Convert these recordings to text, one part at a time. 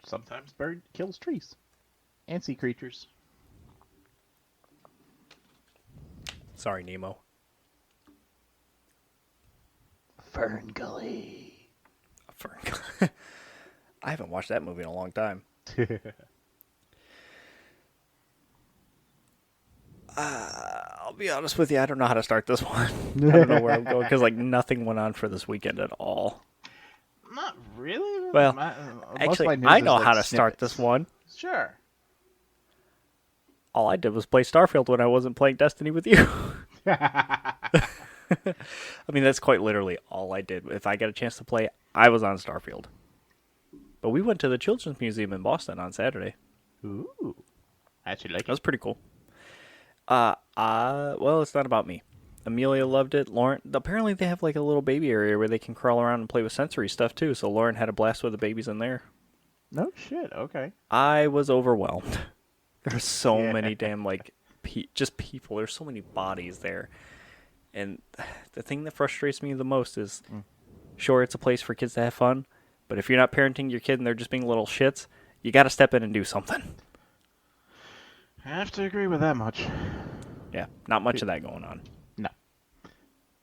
sometimes bird kills trees and sea creatures. Sorry, Nemo. Ferngully. I haven't watched that movie in a long time. I'll be honest with you, I don't know how to start this one. I don't know where I'm going because like nothing went on for this weekend at all. Not really. Well, Most of my actually, news I is, know like, how to start this snippets. one. Sure. All I did was play Starfield when I wasn't playing Destiny with you. I mean, that's quite literally all I did. If I got a chance to play, I was on Starfield. But we went to the Children's Museum in Boston on Saturday. Ooh. I actually like That was it. pretty cool. Well, it's not about me. Amelia loved it. Lauren, apparently they have like a little baby area where they can crawl around and play with sensory stuff too. So Lauren had a blast with the babies in there. No shit. Okay. I was overwhelmed. There's so Yeah. many damn like just people. There's so many bodies there. And the thing that frustrates me the most is, sure, it's a place for kids to have fun, but if you're not parenting your kid and they're just being little shits, you got to step in and do something. I have to agree with that much. Yeah, not much of that going on. No.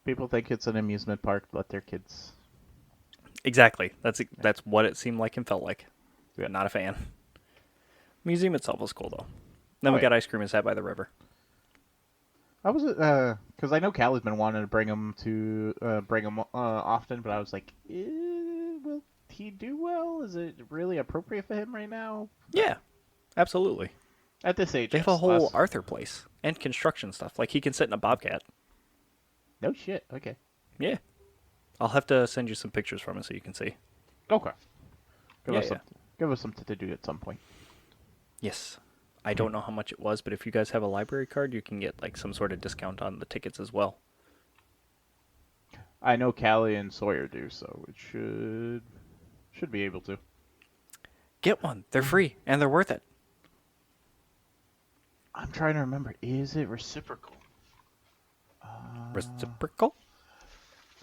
People think it's an amusement park. Let their kids. Exactly. That's what it seemed like and felt like. Yeah. Not a fan. Museum itself was cool though. Then Oh, we yeah. got ice cream and sat by the river. How was it? Because I know Callie's been wanting to bring him often, but I was like, will he do well? Is it really appropriate for him right now? Yeah, absolutely. At this age, They have yes. a whole Last- Arthur place and construction stuff. Like he can sit in a bobcat. No shit. Okay. Yeah. I'll have to send you some pictures from it so you can see. Okay. Give Yeah, us yeah. something. Give us something to do at some point. Yes. I don't know how much it was, but if you guys have a library card, you can get like some sort of discount on the tickets as well. I know Callie and Sawyer do, so it should be able to. Get one. They're free and they're worth it. I'm trying to remember. Is it reciprocal? Reciprocal?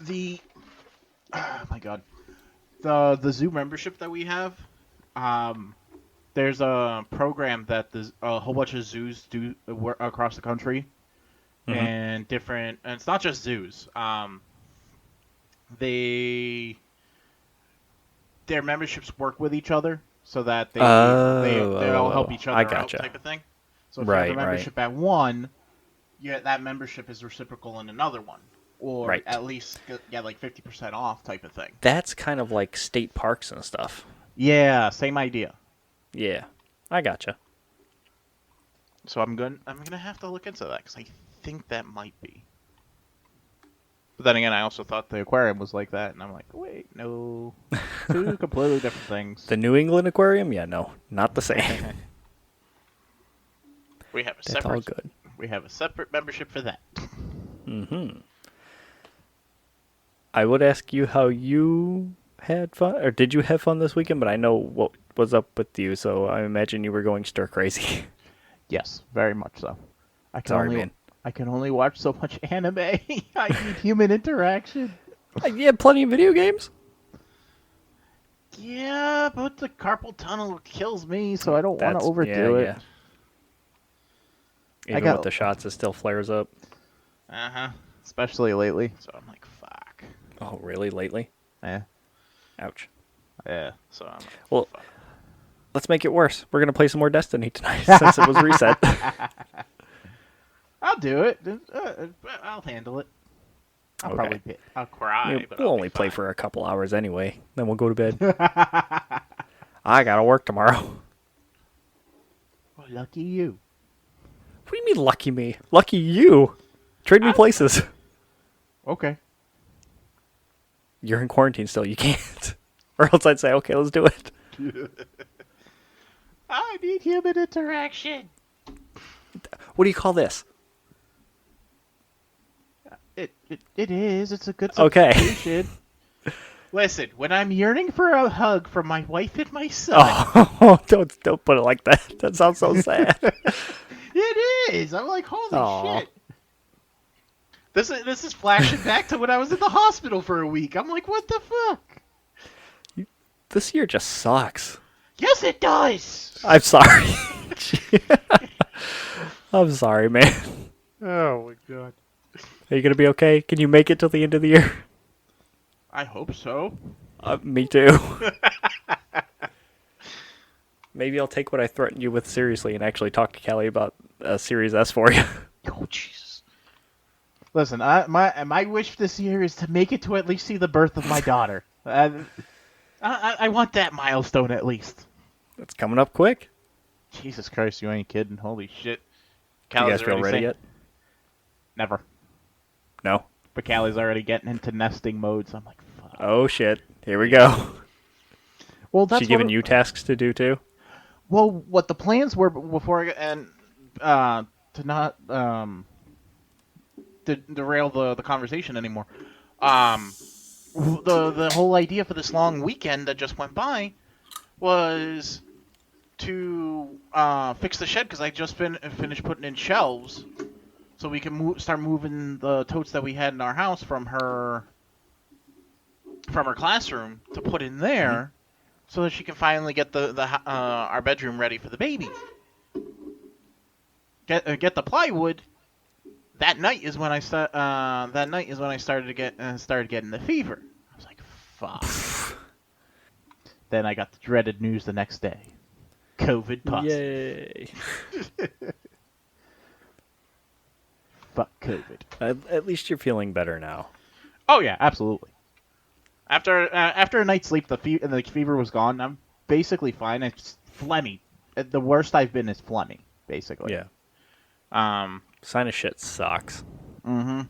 Oh my god, the zoo membership that we have. There's a program that a whole bunch of zoos do across the country, and it's not just zoos. Their memberships work with each other so that they all help each other I out, gotcha. type of thing. So if you have Right, a membership at one, that membership is reciprocal in another one, or Right. at least get like 50% off, type of thing. That's kind of like state parks and stuff. Yeah, same idea. Yeah, I gotcha. So I'm gonna have to look into that because I think that might be. But then again, I also thought the aquarium was like that, and I'm like, wait, no, two completely different things. The New England Aquarium? Yeah, no, not the same. We have a That's all good. We have a separate membership for that. I would ask you how you had fun, or did you have fun this weekend? But I know what was up with you, so I imagine you were going stir crazy. Yes, very much so. Sorry, man. I can only watch so much anime. I need human interaction. You had plenty of video games. Yeah, but the carpal tunnel kills me, so I don't want to That's- overdo it. Even got- with the shots, it still flares up. Especially lately. So I'm like, fuck. Oh, really? Lately? Yeah. Ouch. Yeah. So I'm like, Well, fuck. let's make it worse. We're gonna play some more Destiny tonight since it was reset. I'll do it. I'll handle it. I'll Okay. probably I'll cry, but We'll I'll only be play fine. for a couple hours anyway. Then we'll go to bed. I gotta work tomorrow. Well, lucky you. What do you mean, lucky me? Lucky you. Trade me places. Okay. You're in quarantine still. You can't. Or else I'd say, okay, let's do it. I need human interaction. What do you call this? It is. It's a good Okay. substitution. Listen, when I'm yearning for a hug from my wife and my son, Oh, don't put it like that. That sounds so sad. it is. I'm like, holy Aw. shit. This is flashing back to when I was in the hospital for a week. I'm like, what the fuck? This year just sucks. Yes, it does. I'm sorry. I'm sorry, man. Oh my god. Are you gonna be okay? Can you make it till the end of the year? I hope so. Me too. Maybe I'll take what I threatened you with seriously and actually talk to Kelly about Series S for you. Oh Jesus. Listen, my wish this year is to make it to at least see the birth of my daughter. I want that milestone at least. It's coming up quick. Jesus Christ, you ain't kidding. Holy shit. Do you Callie's guys feel already ready saying yet? never. No. But Callie's already getting into nesting mode, so I'm like, fuck. Oh shit. Here we go. Well, that's She giving what, you tasks to do too? well, what the plans were before, and to not derail the conversation anymore. Um, the whole idea for this long weekend that just went by was to fix the shed because I just finished putting in shelves, so we can start moving the totes that we had in our house from her classroom to put in there, so that she can finally get the our bedroom ready for the baby. Get the plywood. That night is when I started to started getting the fever. I was like, fuck. Then I got the dreaded news the next day. COVID positive. Yay. Fuck COVID. At least you're feeling better now. Oh yeah, absolutely. After a night's sleep, the fever was gone. I'm basically fine. It's phlegmy. The worst I've been is phlegmy, basically. Yeah. Um. Sinus shit sucks. Mm-hmm.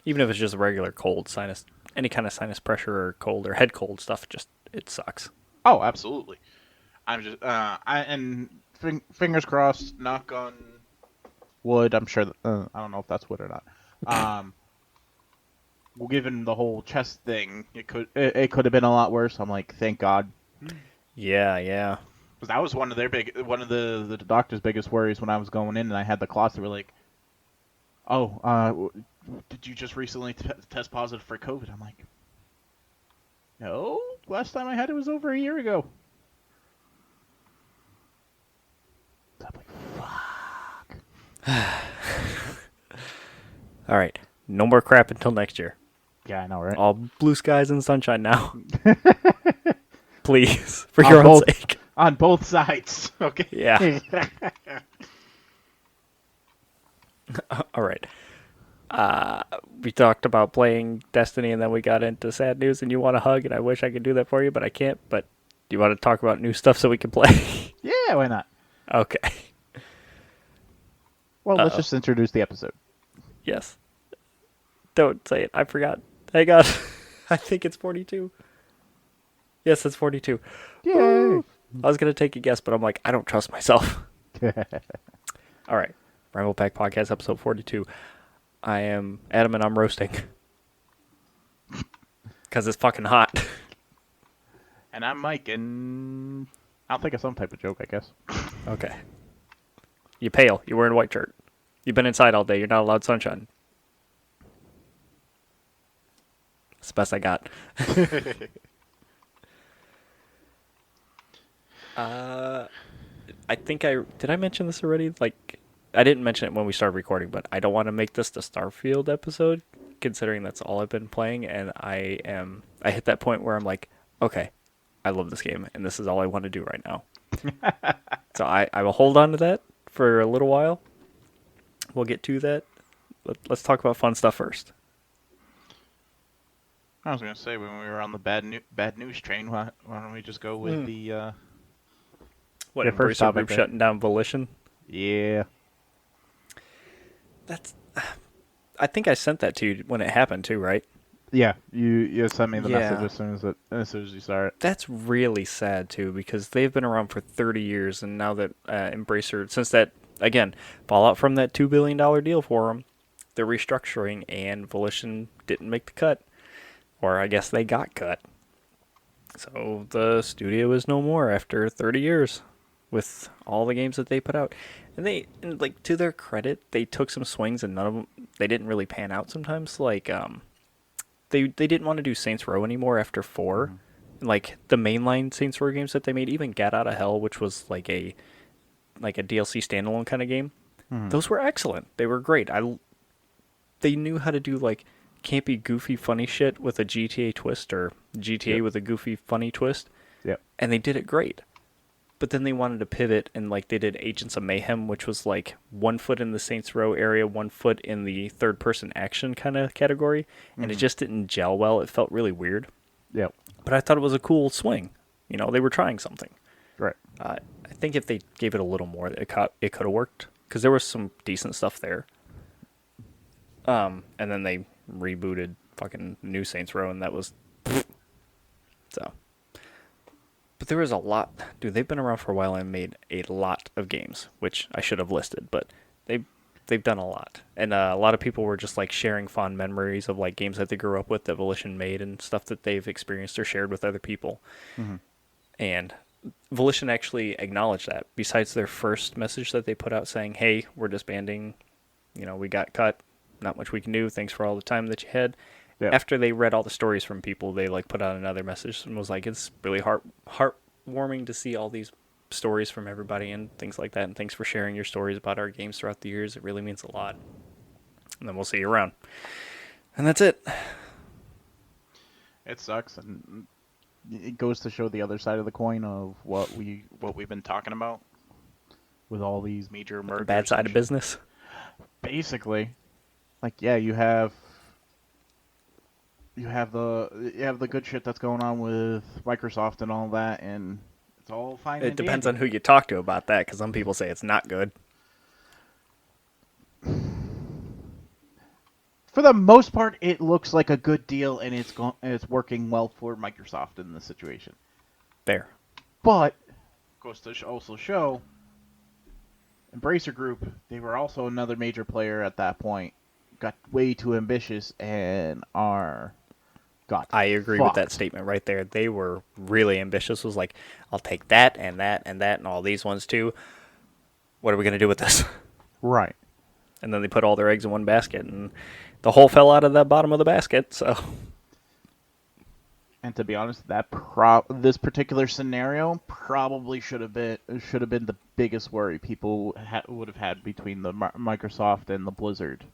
Even if it's just a regular cold, sinus, any kind of sinus pressure or cold or head cold stuff, it sucks. Oh, absolutely. I'm just fingers crossed. Knock on wood. I'm sure. I don't know if that's wood or not. Well, given the whole chest thing, it could have been a lot worse. I'm like, thank God. Yeah. Because that was one of the doctor's biggest worries when I was going in, and I had the clots that were like, "Oh, did you just recently test positive for COVID?" I'm like, "No, last time I had it was over a year ago." So I'm like, "Fuck." All right. No more crap until next year. Yeah, I know, right? All blue skies and sunshine now. Please, for On your own both- sake. On both sides, okay? Yeah. All right. We talked about playing Destiny, and then we got into sad news, and you want a hug, and I wish I could do that for you, but I can't. But do you want to talk about new stuff so we can play? Yeah, why not? Okay. Well, let's just introduce the episode. Yes. Don't say it. I forgot. Hang on. I think it's 42. Yes, it's 42. Yay! I was going to take a guess, but I'm like, I don't trust myself. All right. Ramble Pack Podcast, episode 42. I am Adam, and I'm roasting. Because it's fucking hot. And I'm Mike, and I'll think of some type of joke, I guess. Okay. You pale. You're wearing a white shirt. You've been inside all day. You're not allowed sunshine. That's the best I got. I think did I mention this already? Like, I didn't mention it when we started recording, but I don't want to make this the Starfield episode, considering that's all I've been playing, and I hit that point where I'm like, okay, I love this game, and this is all I want to do right now. So I will hold on to that for a little while. We'll get to that. Let's talk about fun stuff first. I was gonna say when we were on the bad news train, why don't we just go with the What, your first Embracer topic, Group right? shutting down Volition? Yeah. That's. I think I sent that to you when it happened too, right? Yeah, you sent me the Yeah. message as soon as you saw it. That's really sad too, because they've been around for 30 years, and now that Embracer, since that again, fallout from that $2 billion deal for them, they're restructuring, and Volition didn't make the cut, or I guess they got cut. So the studio is no more after 30 years, with all the games that they put out, and like, to their credit, they took some swings, and none of them, they didn't really pan out. Sometimes, like they didn't want to do Saints Row anymore after 4, Like the mainline Saints Row games that they made, even Get Out of Hell, which was like a DLC standalone kind of game, Hmm. those were excellent. They were great. They knew how to do like campy, goofy, funny shit with a GTA twist or GTA Yep. with a goofy, funny twist, Yep. and they did it great. But then they wanted to pivot and like they did Agents of Mayhem, which was like 1 foot in the Saints Row area, 1 foot in the third person action kind of category, and it Hmm. just didn't gel well. It felt really weird. Yep. But I thought it was a cool swing. You know, they were trying something. Right. I think if they gave it a little more, it could have worked because there was some decent stuff there. And then they rebooted fucking New Saints Row, and that was so. But there was a lot, dude. They've been around for a while and made a lot of games, which I should have listed, but they've done a lot, and a lot of people were just like sharing fond memories of like games that they grew up with that Volition made and stuff that they've experienced or shared with other people. Hmm. And Volition actually acknowledged that. Besides their first message that they put out saying, "Hey, we're disbanding. You know, we got cut. Not much we can do. Thanks for all the time that you had." Yep. After they read all the stories from people, they like put out another message and was like, "It's really heartwarming to see all these stories from everybody and things like that. And thanks for sharing your stories about our games throughout the years. It really means a lot." And then we'll see you around. And that's it. It sucks, and it goes to show the other side of the coin of what we've been talking about with all these major The mergers. bad side and of shit. business. Basically, like yeah, you have the good shit that's going on with Microsoft and all that, and it's all fine It and depends dandy. on who you talk to about that, because some people say it's not good. For the most part, it looks like a good deal, and it's working well for Microsoft in this situation. Fair. But goes to also show Embracer Group, they were also another major player at that point. Got way too ambitious and got I agree with that fucked. statement right there. They were really ambitious. It was like, I'll take that and that and that and all these ones too. What are we going to do with this? Right. And then they put all their eggs in one basket, and the whole fell out of the bottom of the basket. So, And to be honest, this particular scenario probably should have been the biggest worry people would have had between the Microsoft and the Blizzard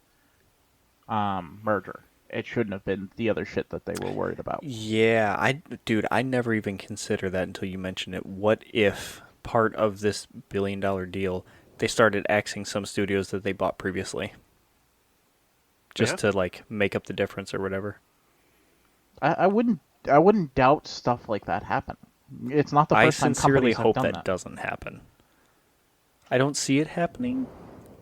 merger. It shouldn't have been the other shit that they were worried about. yeah, dude, I never even considered that until you mentioned it. What if part of this $1 billion deal they started axing some studios that they bought previously, Yeah. just to like make up the difference or whatever? I wouldn't doubt stuff like that happen. It's not the I first time sincerely companies have hope done that that. doesn't happen. I don't see it happening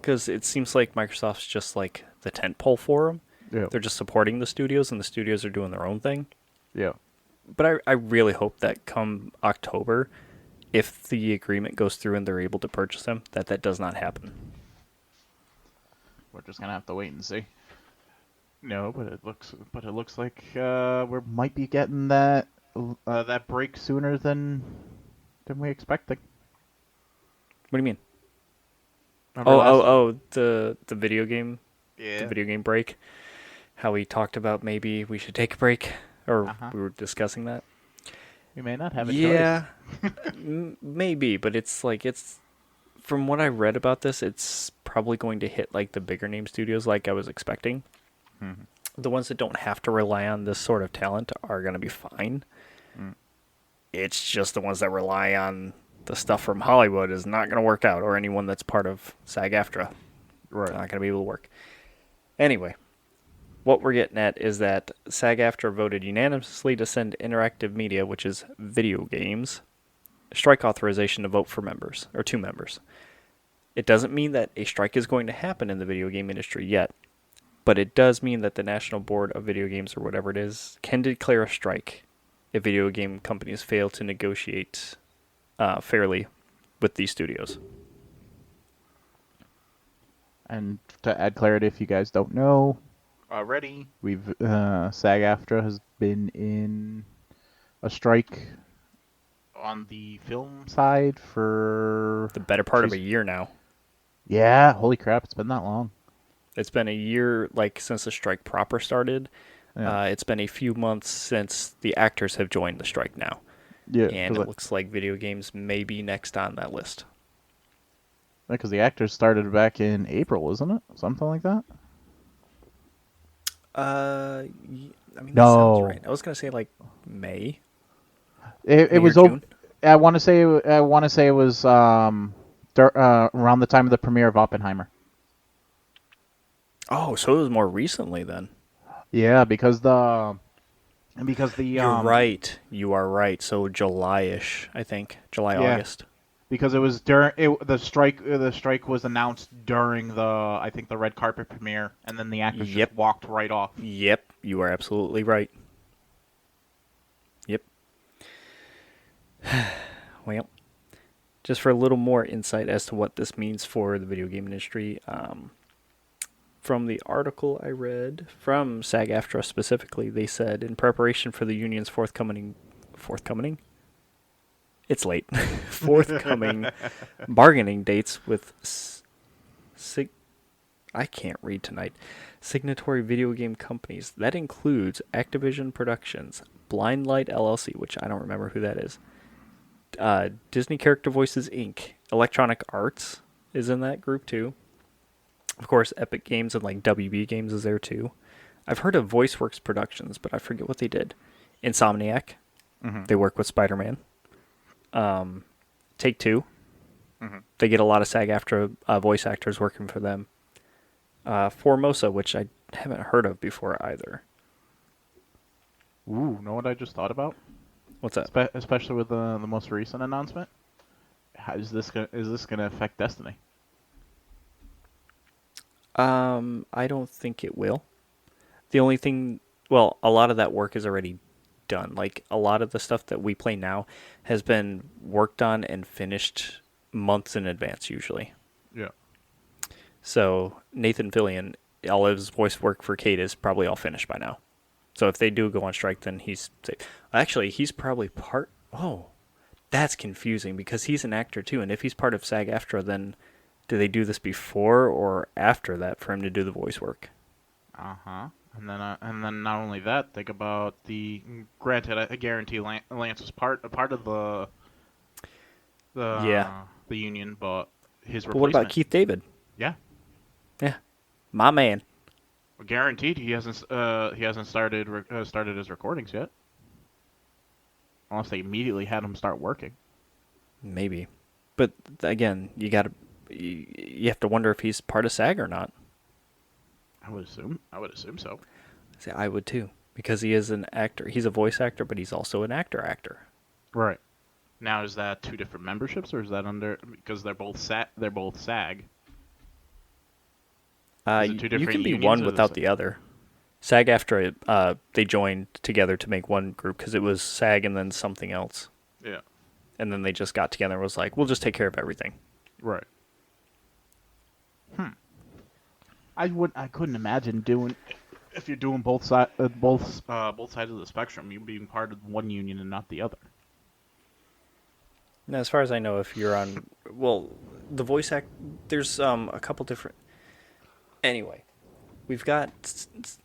because it seems like Microsoft's just like the tent pole for them. Yeah. They're just supporting the studios, and the studios are doing their own thing. Yeah. But I really hope that come October, if the agreement goes through and they're able to purchase them, that does not happen. We're just gonna have to wait and see. No, but it looks like we might be getting that break sooner than we expected. What do you mean? Remember last? The video game, the Yeah. video game break. How we talked about maybe we should take a break, or Uh huh. we were discussing that. We may not have a choice. Yeah, maybe, but it's from what I read about this, it's probably going to hit like the bigger name studios like I was expecting. Mm-hmm. The ones that don't have to rely on this sort of talent are going to be fine. Mm. It's just the ones that rely on the stuff from Hollywood is not going to work out, or anyone that's part of SAG-AFTRA. Right. They're not going to be able to work. Anyway, what we're getting at is that SAG-AFTRA voted unanimously to send Interactive Media, which is video games, strike authorization to vote for members, or 2 members. It doesn't mean that a strike is going to happen in the video game industry yet, but it does mean that the National Board of Video Games, or whatever it is, can declare a strike if video game companies fail to negotiate fairly with these studios. And to add clarity, if you guys don't know already, SAG-AFTRA has been in a strike on the film side for The better part of geez, a year now. yeah, holy crap, it's been that long. It's been a year, like, since the strike proper started. Yeah. It's been a few months since the actors have joined the strike now, Yeah, and it looks like video games may be next on that list. because the actors started back in April, wasn't it? Something like that. I mean, that sounds right. No, I was gonna say like May, it May or was over. June. I want to say it was around the time of the premiere of Oppenheimer. Oh, so it was more recently then. Yeah, because the You're right. You are right. So July-ish, I think. July, yeah, August. because it was during the strike was announced during the, I think, the red carpet premiere, and then the actors just Yep. walked right off. Yep. You are absolutely right. Yep. Well, just for a little more insight as to what this means for the video game industry, from the article I read from SAG-AFTRA specifically, they said in preparation for the union's forthcoming. It's late. Forthcoming bargaining dates with sig- I can't read tonight. Signatory video game companies. That includes Activision Productions, Blind Light LLC, which I don't remember who that is. Disney Character Voices Inc. Electronic Arts is in that group too. Of course, Epic Games and like WB Games is there too. I've heard of VoiceWorks Productions, but I forget what they did. Insomniac. Hmm. They work with Spider-Man. Take Two. Hmm. They get a lot of SAG-AFTRA voice actors working for them. Formosa, which I haven't heard of before either. Ooh, know what I just thought about? What's that? Especially with the most recent announcement. How is this gonna affect Destiny? I don't think it will. The only thing, well, a lot of that work is already done. Like a lot of the stuff that we play now has been worked on and finished months in advance usually. Yeah. So Nathan Fillion, all of his voice work for Kate is probably all finished by now. So if they do go on strike, then he's safe. Actually, he's probably part. Oh, that's confusing because he's an actor too. And if he's part of SAG-AFTRA, then do they do this before or after that for him to do the voice work? Uh-huh. And then not only that, think about the, granted, I guarantee Lance was a part of Yeah. the union, but his But what about replacement. Keith David? Yeah. Yeah, my man. Guaranteed he hasn't started his recordings yet. Unless they immediately had him start working. Maybe, but again, you have to wonder if he's part of SAG or not. I would assume so. See, I would too because he is an actor. He's a voice actor, but he's also an actor. Right. Now, is that two different memberships, or is that because they're both SAG? Is it two You different can be unions, one or without the other. SAG-AFTRA, they joined together to make one group because it was SAG and then something else, yeah. and then they just got together and was like, "We'll just take care of everything." Right. I couldn't imagine doing, if you're doing both sides of the spectrum, you being part of one union and not the other. Now, as far as I know, if you're on, well, the voice act, there's a couple different. Anyway, we've got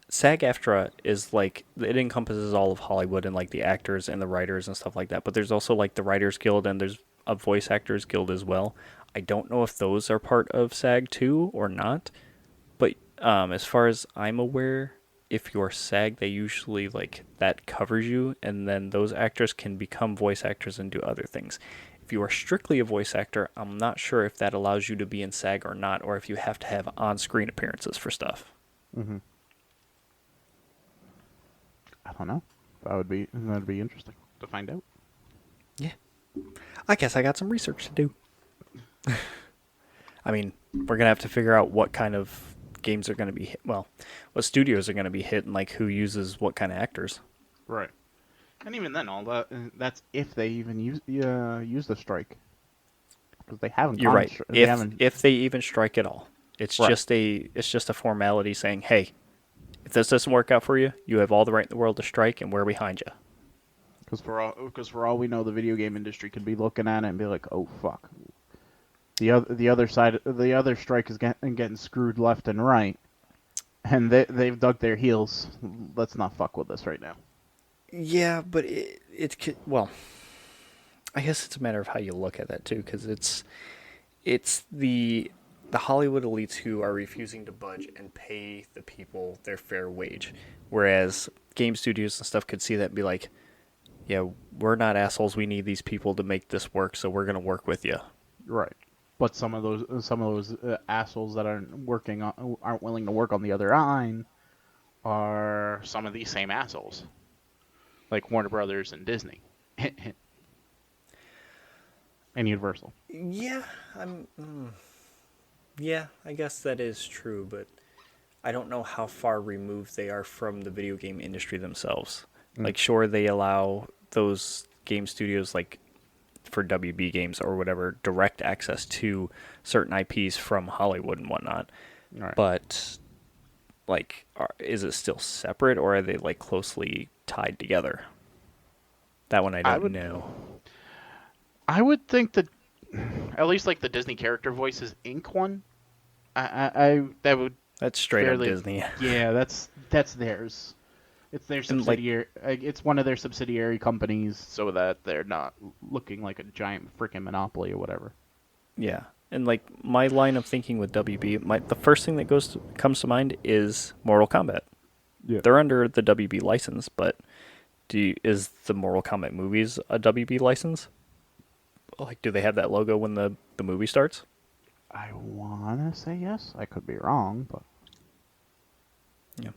SAG-AFTRA is like it encompasses all of Hollywood and like the actors and the writers and stuff like that. But there's also like the Writers Guild and there's a Voice Actors Guild as well. I don't know if those are part of SAG too or not. But as far as I'm aware, if you're SAG, they usually like that covers you, and then those actors can become voice actors and do other things. If you are strictly a voice actor, I'm not sure if that allows you to be in SAG or not, or if you have to have on-screen appearances for stuff. Mm-hmm. I don't know. That'd be interesting to find out. Yeah. I guess I got some research to do. I mean, we're gonna have to figure out what kind of games are gonna be hit. Well, what studios are gonna be hit, and like who uses what kind of actors. Right. And even then, all that's if they even use the strike, because they haven't You're gone. right. They haven't. If they even strike at all, Right. it's just a formality saying, hey, if this doesn't work out for you, you have all the right in the world to strike, and we're behind you. Because for all we know, the video game industry could be looking at it and be like, "Oh fuck, the other strike is getting screwed left and right." and they've dug their heels. Let's not fuck with this right now. Yeah, but it could, well, I guess it's a matter of how you look at that too, because it's the Hollywood elites who are refusing to budge and pay the people their fair wage, whereas game studios and stuff could see that and be like, yeah, we're not assholes. We need these people to make this work, so we're gonna work with you. Right. But some of those assholes that aren't willing to work on the other line are some of these same assholes, like Warner Brothers and Disney, and Universal. Yeah, yeah, I guess that is true, but I don't know how far removed they are from the video game industry themselves. Mm. Like, sure, they allow those game studios, like for WB games or whatever, direct access to certain IPs from Hollywood and whatnot. Right. But, like, is it still separate or are they, like, closely tied together? That one I I don't would know. I would think that at least like the Disney character voices Inc. one, I that would That's straight up fairly Disney. yeah that's theirs. It's their And, like, subsidiary. It's one of their subsidiary companies, so that they're not looking like a giant freaking monopoly or whatever. yeah. And, like, my line of thinking with WB, the first thing that comes to mind is Mortal Kombat. Yeah. They're under the WB license, but is the Mortal Kombat movies a WB license? Like, do they have that logo when the movie starts? I wanna say yes. I could be wrong, but Yeah.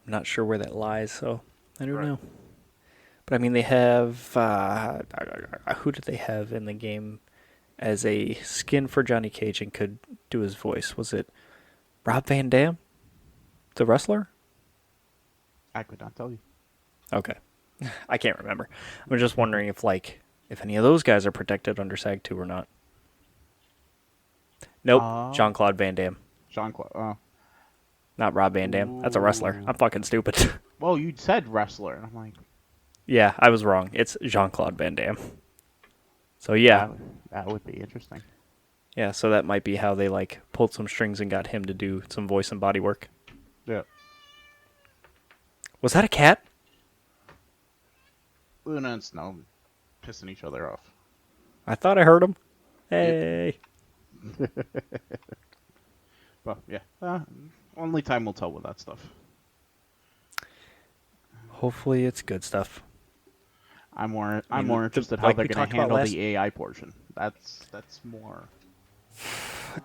I'm not sure where that lies, so I don't Right. know. But I mean, they have who did they have in the game as a skin for Johnny Cage and could do his voice? Was it Rob Van Dam, the wrestler? I could not tell you. Okay, I can't remember. I'm just wondering if any of those guys are protected under SAG-2 or not. Nope, Uh, Jean-Claude Van Damme, Jean Claude. not Rob Van Dam. That's a wrestler. Ooh. I'm fucking stupid. Well, you said wrestler, and I'm like, Yeah, I was wrong. It's Jean-Claude Van Damme. So yeah, that that would be interesting. yeah. So that might be how they pulled some strings and got him to do some voice and body work. Yeah. Was that a cat? Luna and Snow pissing each other off. I thought I heard him. Hey. But yeah, only time will tell with that stuff. Hopefully it's good stuff. I'm more mean, more interested how like they're we going talked to about handle last- the AI portion. That's more.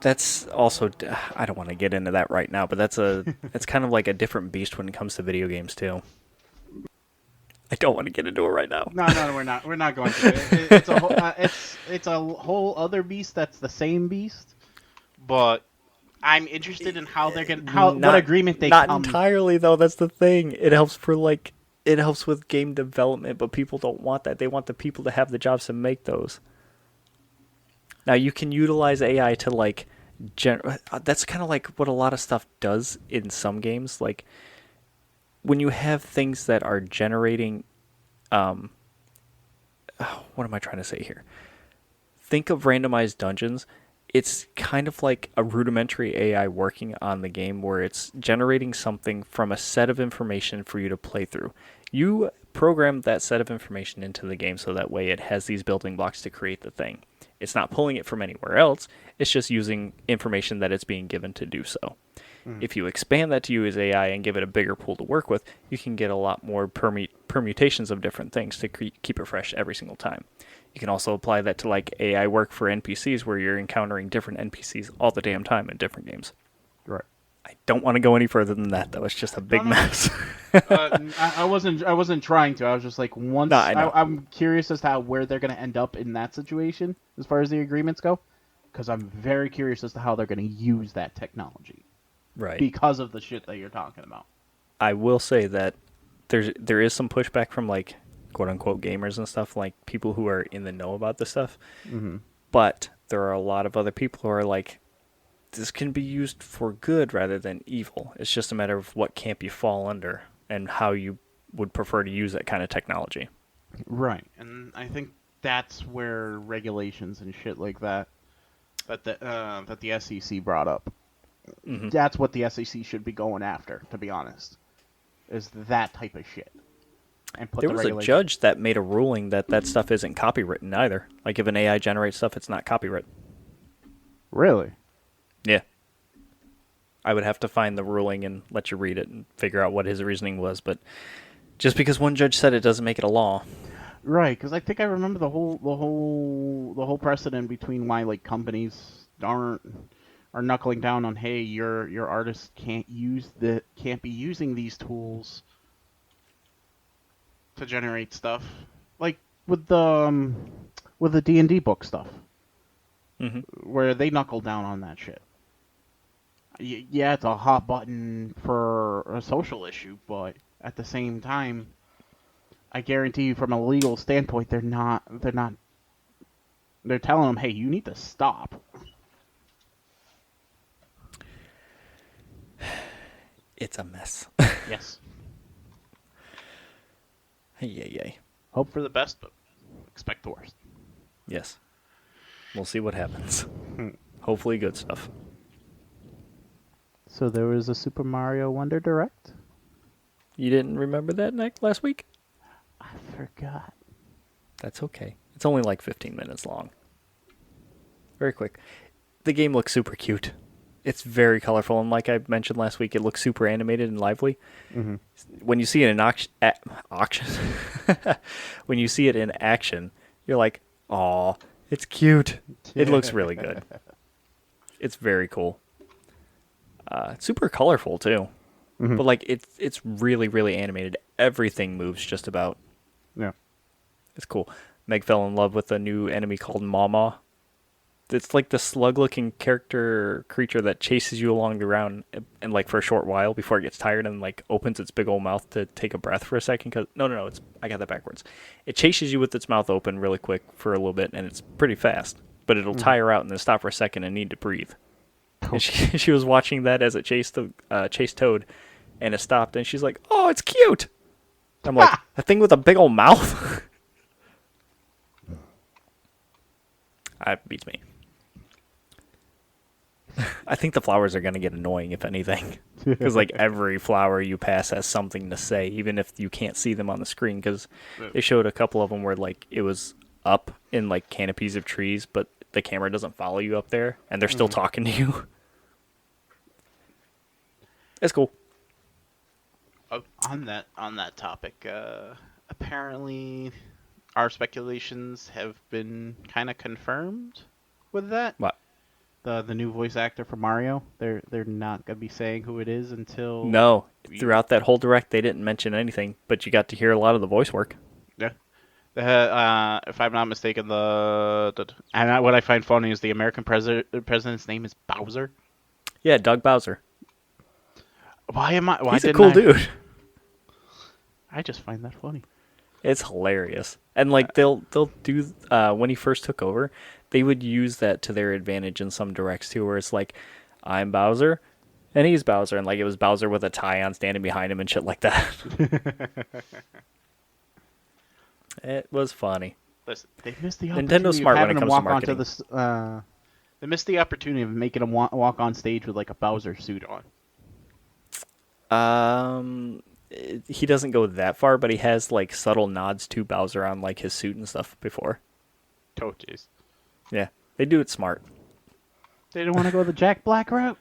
That's also I don't want to get into that right now, but it's kind of like a different beast when it comes to video games too. I don't want to get into it right now. No, we're not. We're not going to. It's a whole, it's a whole other beast that's the same beast, but I'm interested in how they're gonna what agreement they not come. entirely though. That's the thing. It helps with game development, but people don't want that. They want the people to have the jobs to make those. Now you can utilize AI to that's kind of like what a lot of stuff does in some games. Like when you have things that are generating, what am I trying to say here? Think of randomized dungeons. It's kind of like a rudimentary AI working on the game where it's generating something from a set of information for you to play through. You program that set of information into the game so that way it has these building blocks to create the thing. It's not pulling it from anywhere else. It's just using information that it's being given to do so. If you expand that to use AI and give it a bigger pool to work with, you can get a lot more permutations of different things to keep it fresh every single time. You can also apply that to AI work for NPCs where you're encountering different NPCs all the damn time in different games. Right. I don't want to go any further than that though. It's just a big No. mess. I wasn't trying to. I was just like once. No, I know. I'm curious as to where they're going to end up in that situation as far as the agreements go, because I'm very curious as to how they're going to use that technology Right. because of the shit that you're talking about. I will say that there is some pushback from quote unquote gamers and stuff, like people who are in the know about this stuff. Mm-hmm. But there are a lot of other people who are like, this can be used for good rather than evil. It's just a matter of what camp you fall under and how you would prefer to use that kind of technology. Right, and I think that's where regulations and shit like that the SEC brought up Hmm. That's what the SEC should be going after, to be honest, is that type of shit. And put There the was a regulation. judge that made a ruling that that stuff isn't copywritten either. Like if an AI generates stuff, it's not copyright. Really? Yeah. I would have to find the ruling and let you read it and figure out what his reasoning was, but just because one judge said it doesn't make it a law. Right, because I think I remember the whole precedent between why like companies are knuckling down on, hey, your artist can't be using these tools to generate stuff, like with the D&D book stuff, Hmm. where they knuckle down on that shit. Yeah, it's a hot button for a social issue, but at the same time, I guarantee you, from a legal standpoint, they're not. They're telling them, hey, you need to stop. It's a mess. Yes. Yay. Hope for the best, but expect the worst. Yes. We'll see what happens. Hopefully good stuff. So there was a Super Mario Wonder Direct? You didn't remember that last week? I forgot. That's okay. It's only like 15 minutes long. Very quick. The game looks super cute. It's very colorful, and like I mentioned last week, it looks super animated and lively. Mm-hmm. When you see it in auction, when you see it in action, you're like, "Aw, it's cute." It looks really good. It's very cool. It's super colorful too, Mm-hmm. but like it's really really animated. Everything moves just about. Yeah. It's cool. Meg fell in love with a new enemy called Mama. It's like the slug-looking creature that chases you along the ground and like for a short while before it gets tired and like opens its big old mouth to take a breath for a second. Cause no, it's I got that backwards. It chases you with its mouth open really quick for a little bit and it's pretty fast, but it'll tire out and then stop for a second and need to breathe. And she was watching that as it chased Toad, and it stopped and she's like, "Oh, it's cute." I'm like, "A thing with a big old mouth." That beats me. I think the flowers are going to get annoying, if anything. Because, like, every flower you pass has something to say, even if you can't see them on the screen. Because they showed a couple of them where, like, it was up in, like, canopies of trees, but the camera doesn't follow you up there, and they're still talking to you. It's cool. On that topic, apparently our speculations have been kind of confirmed with that. What? The new voice actor for Mario, they're not gonna be saying who it is until No. Throughout that whole direct, they didn't mention anything, but you got to hear a lot of the voice work. Yeah. If I'm not mistaken, what I find funny is the American president's name is Bowser. Yeah, Doug Bowser. Why He's a didn't cool I? dude. I just find that funny. It's hilarious. And like they'll do when he first took over, they would use that to their advantage in some directs too, where it's like, I'm Bowser and he's Bowser, and like it was Bowser with a tie on standing behind him and shit like that. It was funny. Listen, they missed the Nintendo's opportunity smart of when having it him comes to walk onto marketing. this. They missed the opportunity of making him walk on stage with like a Bowser suit on. He doesn't go that far, but he has like subtle nods to Bowser on like his suit and stuff before. Oh jeez. Yeah, they do it smart. They didn't want to go the Jack Black route.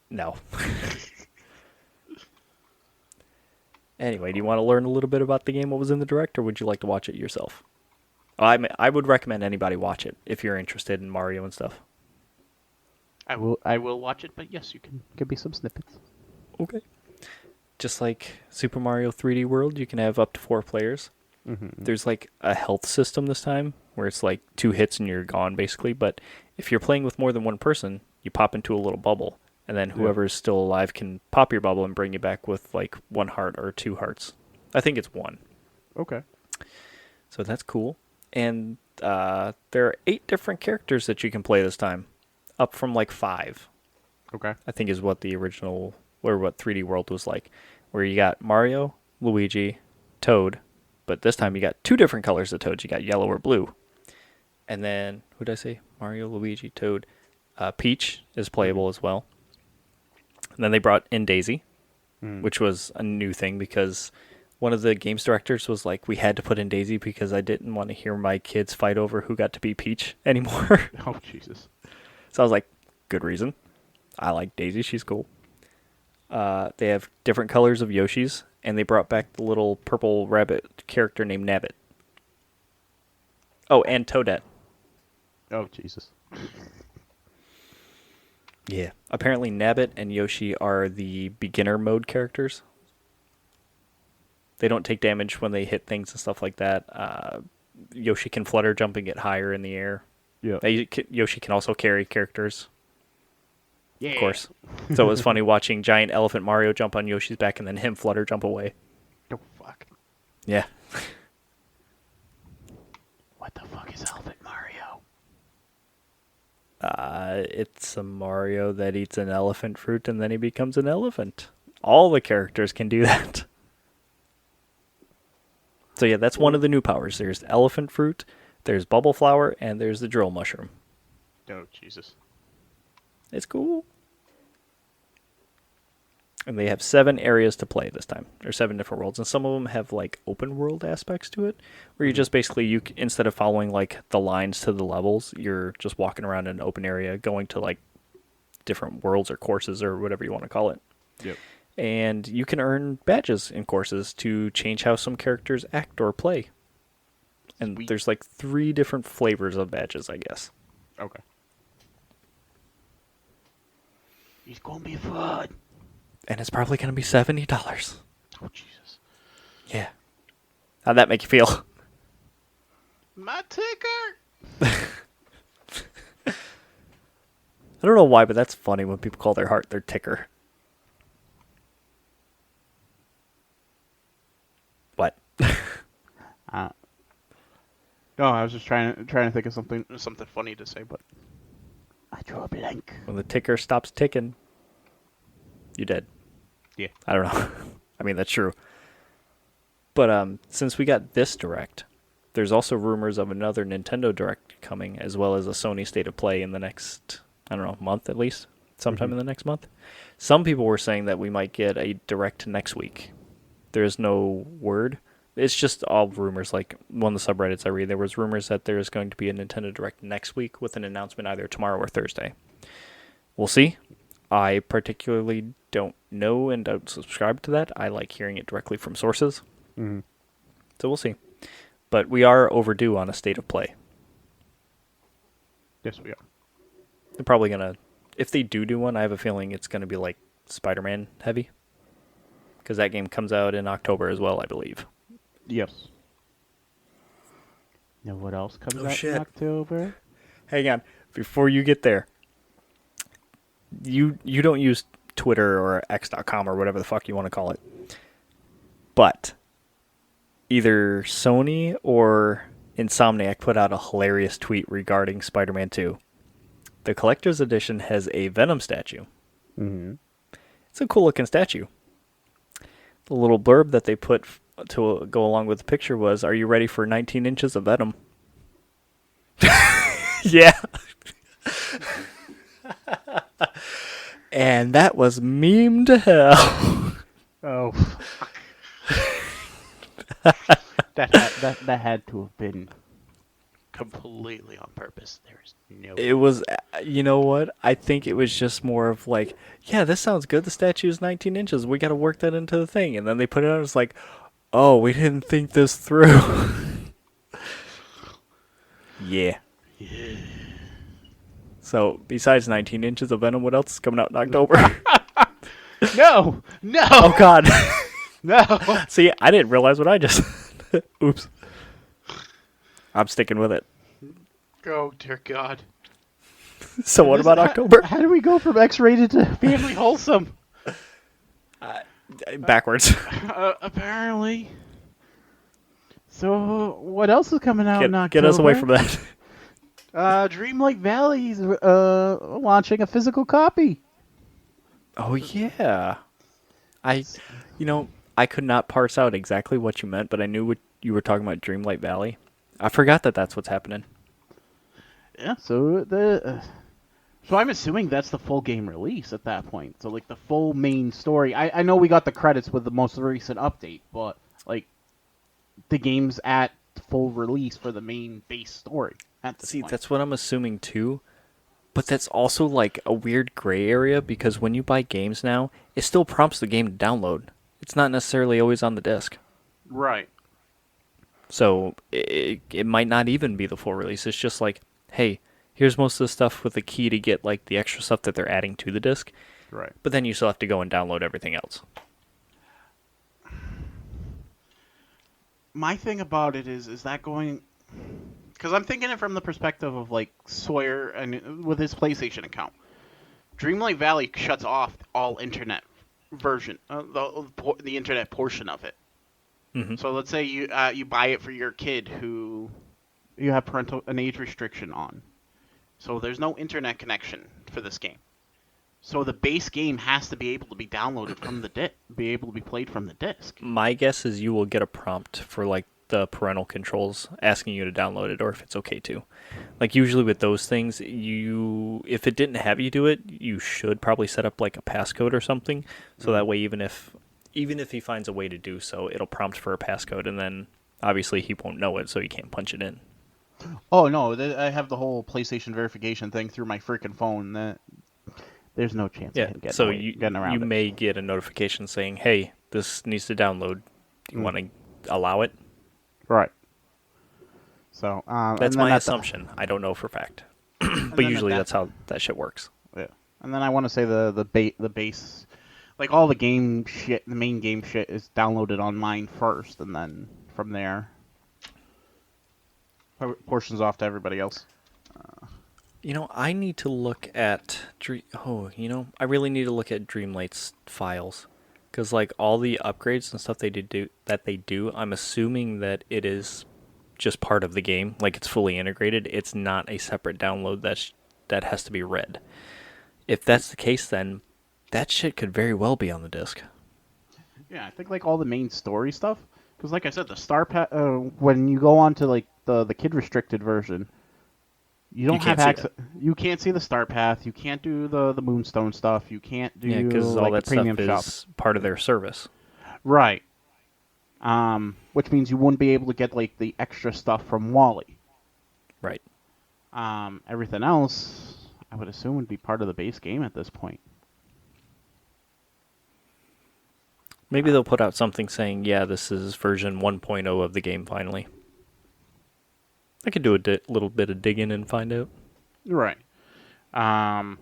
No. Anyway, do you want to learn a little bit about the game, what was in the direct, or would you like to watch it yourself? I would recommend anybody watch it if you're interested in Mario and stuff. I will watch it, but yes, you can give me some snippets. Okay. Just like Super Mario 3D World, you can have up to 4 players. Mm-hmm. There's like a health system this time where it's like 2 hits and you're gone basically, but if you're playing with more than one person, you pop into a little bubble, and then whoever's still alive can pop your bubble and bring you back with like 1 heart or 2 hearts. I think it's 1. Okay. So that's cool. And there are 8 different characters that you can play this time, up from like 5. Okay. I think is what the original, or what 3D World was like, where you got Mario, Luigi, Toad, but this time you got 2 different colors of Toads. You got yellow or blue. And then, who did I say? Mario, Luigi, Toad. Peach is playable as well. And then they brought in Daisy, which was a new thing because one of the games directors was like, we had to put in Daisy because I didn't want to hear my kids fight over who got to be Peach anymore. Oh, Jesus. So I was like, good reason. I like Daisy. She's cool. They have different colors of Yoshis, and they brought back the little purple rabbit character named Nabbit. Oh, and Toadette. Oh, Jesus. Yeah. Apparently, Nabbit and Yoshi are the beginner mode characters. They don't take damage when they hit things and stuff like that. Yoshi can flutter, jump, and get higher in the air. Yeah. Yoshi can also carry characters, Yeah. of course. So it was funny watching giant elephant Mario jump on Yoshi's back and then him flutter, jump away. Oh, fuck. Yeah. What the fuck is Elephant Mario? It's a Mario that eats an elephant fruit and then he becomes an elephant. All the characters can do that. So yeah, that's one of the new powers. There's elephant fruit, there's bubble flower, and there's the drill mushroom. Oh, Jesus. It's cool. And they have 7 areas to play this time. There's 7 different worlds, and some of them have like open world aspects to it, where you just basically instead of following like the lines to the levels, you're just walking around in an open area, going to like different worlds or courses or whatever you want to call it. Yep. And you can earn badges in courses to change how some characters act or play. And Sweet. there's like 3 different flavors of badges, I guess. Okay. He's gonna be fun. And it's probably going to be $70. Oh, Jesus. Yeah. How'd that make you feel? My ticker! I don't know why, but that's funny when people call their heart their ticker. What? No, I was just trying to think of something funny to say, but I drew a blank. When the ticker stops ticking, you dead. Yeah. I don't know. I mean, that's true. But since we got this Direct, there's also rumors of another Nintendo Direct coming, as well as a Sony State of Play in the next, I don't know, month at least. Sometime in the next month. Some people were saying that we might get a Direct next week. There is no word. It's just all rumors. Like one of the subreddits I read, there was rumors that there is going to be a Nintendo Direct next week with an announcement either tomorrow or Thursday. We'll see. I particularly don't know and don't subscribe to that. I like hearing it directly from sources. Mm-hmm. So we'll see. But we are overdue on a State of Play. Yes, we are. They're probably going to... If they do one, I have a feeling it's going to be like Spider-Man heavy. Because that game comes out in October as well, I believe. Yes. Now, what else comes out shit. in October? Hang on. Before you get there, you don't use Twitter or X.com or whatever the fuck you want to call it. But either Sony or Insomniac put out a hilarious tweet regarding Spider-Man 2. The collector's edition has a Venom statue. Mm-hmm. It's a cool looking statue. The little blurb that they put to go along with the picture was, "Are you ready for 19 inches of Venom?" Yeah. And that was meme to hell. Oh, that had to have been completely on purpose. There's no. It was, you know what? I think it was just more of like, yeah, this sounds good. The statue is 19 inches. We got to work that into the thing. And then they put it out. It's like, oh, we didn't think this through. Yeah. Yeah. So besides 19 inches of Venom, what else is coming out in October? No. Oh, God. No. See, I didn't realize what I just... Oops. I'm sticking with it. Oh, dear God. So what about October? How do we go from X-rated to family wholesome? Backwards. Apparently. So, what else is coming out in October? Get us away from that. Dreamlight Valley's launching a physical copy. Oh, yeah. I could not parse out exactly what you meant, but I knew what you were talking about, Dreamlight Valley. I forgot that that's what's happening. Yeah, so So I'm assuming that's the full game release at that point. So like the full main story. I know we got the credits with the most recent update, but like the game's at full release for the main base story at this See, point. that's what I'm assuming too. But that's also like a weird gray area because when you buy games now, it still prompts the game to download. It's not necessarily always on the disc. Right. So it might not even be the full release. It's just like, hey, here's most of the stuff with the key to get like the extra stuff that they're adding to the disc. Right. But then you still have to go and download everything else. My thing about it is that going because I'm thinking it from the perspective of like Sawyer and with his PlayStation account. Dreamlight Valley shuts off all internet version, the internet portion of it. Mm-hmm. So let's say you buy it for your kid who you have an age restriction on. So there's no internet connection for this game. So the base game has to be able to be downloaded from the disc, be able to be played from the disc. My guess is you will get a prompt for like the parental controls asking you to download it or if it's okay to. Like usually with those things, if it didn't have you do it, you should probably set up like a passcode or something. So that way even if he finds a way to do so, it'll prompt for a passcode and then obviously he won't know it so he can't punch it in. Oh no, I have the whole PlayStation verification thing through my freaking phone. There's no chance of Yeah. him So getting around you it. may get a notification saying, "Hey, this needs to download. Do you want to allow it?" Right. So That's and then my at the- assumption. I don't know for fact. and But then at usually that- that's how that shit works. Yeah. And then I want to say the base, like all the game shit, the main game shit is downloaded on mine first, and then from there, portions off to everybody else. I need to look at I really need to look at Dreamlight's files because like all the upgrades and stuff they do, I'm assuming that it is just part of the game, like it's fully integrated. It's not a separate download that has to be read. If that's the case, then that shit could very well be on the disc. Yeah, I think like all the main story stuff, because like I said, the star path. When you go on to like the kid restricted version, you don't have can't see access. You can't see the star path. You can't do the moonstone stuff. You can't do Yeah, because all like that the premium stuff shop. is part of their service. Right. Which means you wouldn't be able to get like the extra stuff from Wally. Right. Everything else, I would assume, would be part of the base game at this point. Maybe they'll put out something saying, yeah, this is version 1.0 of the game finally. I could do a little bit of digging and find out. Right. But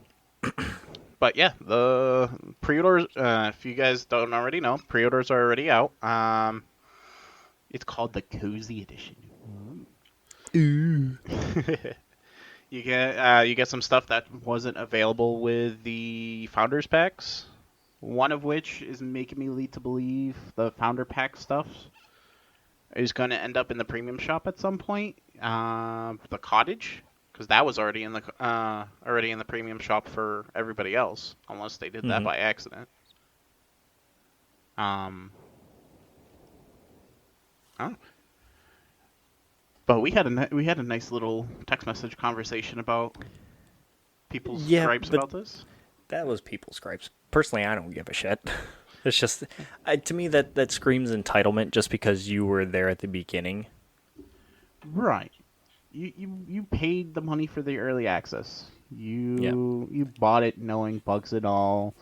yeah, the pre-orders. If you guys don't already know, pre-orders are already out. It's called the Cozy Edition. Ooh. You get some stuff that wasn't available with the Founders Packs. One of which is making me lead to believe the Founder Pack stuff is going to end up in the premium shop at some point. The Cottage, because that was already in the premium shop for everybody else, unless they did that by accident. Oh. But we had a nice little text message conversation about people's gripes but about this. That was people's gripes. Personally, I don't give a shit. It's just, to me, that screams entitlement just because you were there at the beginning. Right. You paid the money for the early access. You bought it knowing bugs and all.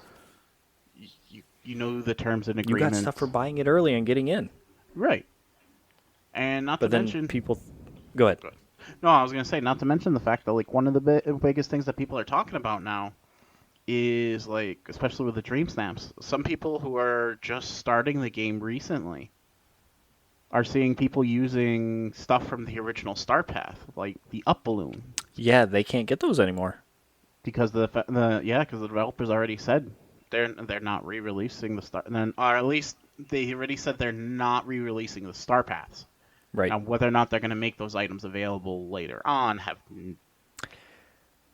You know the terms and You agreements. got stuff for buying it early and getting in. Right. And not But to then mention people... Go ahead. No, I was going to say, not to mention the fact that like one of the biggest things that people are talking about now is like, especially with the Dream Snaps, some people who are just starting the game recently are seeing people using stuff from the original Star Path, like the up balloon, Yeah, they can't get those anymore. because the developers already said they're not re-releasing the Star, or at least they already said they're not re-releasing the Star Paths. Right. Now, whether or not they're going to make those items available later on,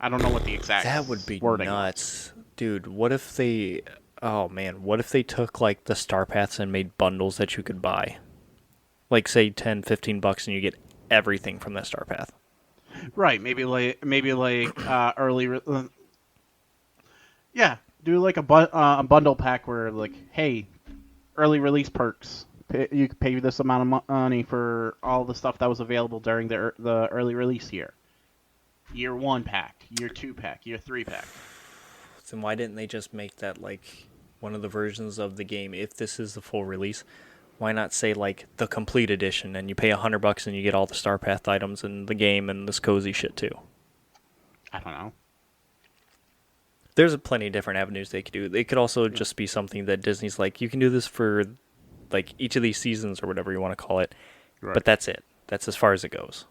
I don't know what the exact That would be wording nuts. Dude, what if they... Oh, man. What if they took, like, the Star Paths and made bundles that you could buy? Like, say, $10-15 and you get everything from that Star Path. Right, maybe like early Yeah, do like a bundle pack where like, hey, early release perks. You can pay this amount of money for all the stuff that was available during the early release year. Year 1 pack, year 2 pack, year 3 pack. Then why didn't they just make that like one of the versions of the game? If this is the full release, why not say like the complete edition and you pay $100 and you get all the Star Path items in the game and this cozy shit too? I don't know. There's plenty of different avenues they could do. They could also just be something that Disney's like, you can do this for like each of these seasons or whatever you want to call it, Right. but that's it. That's as far as it goes.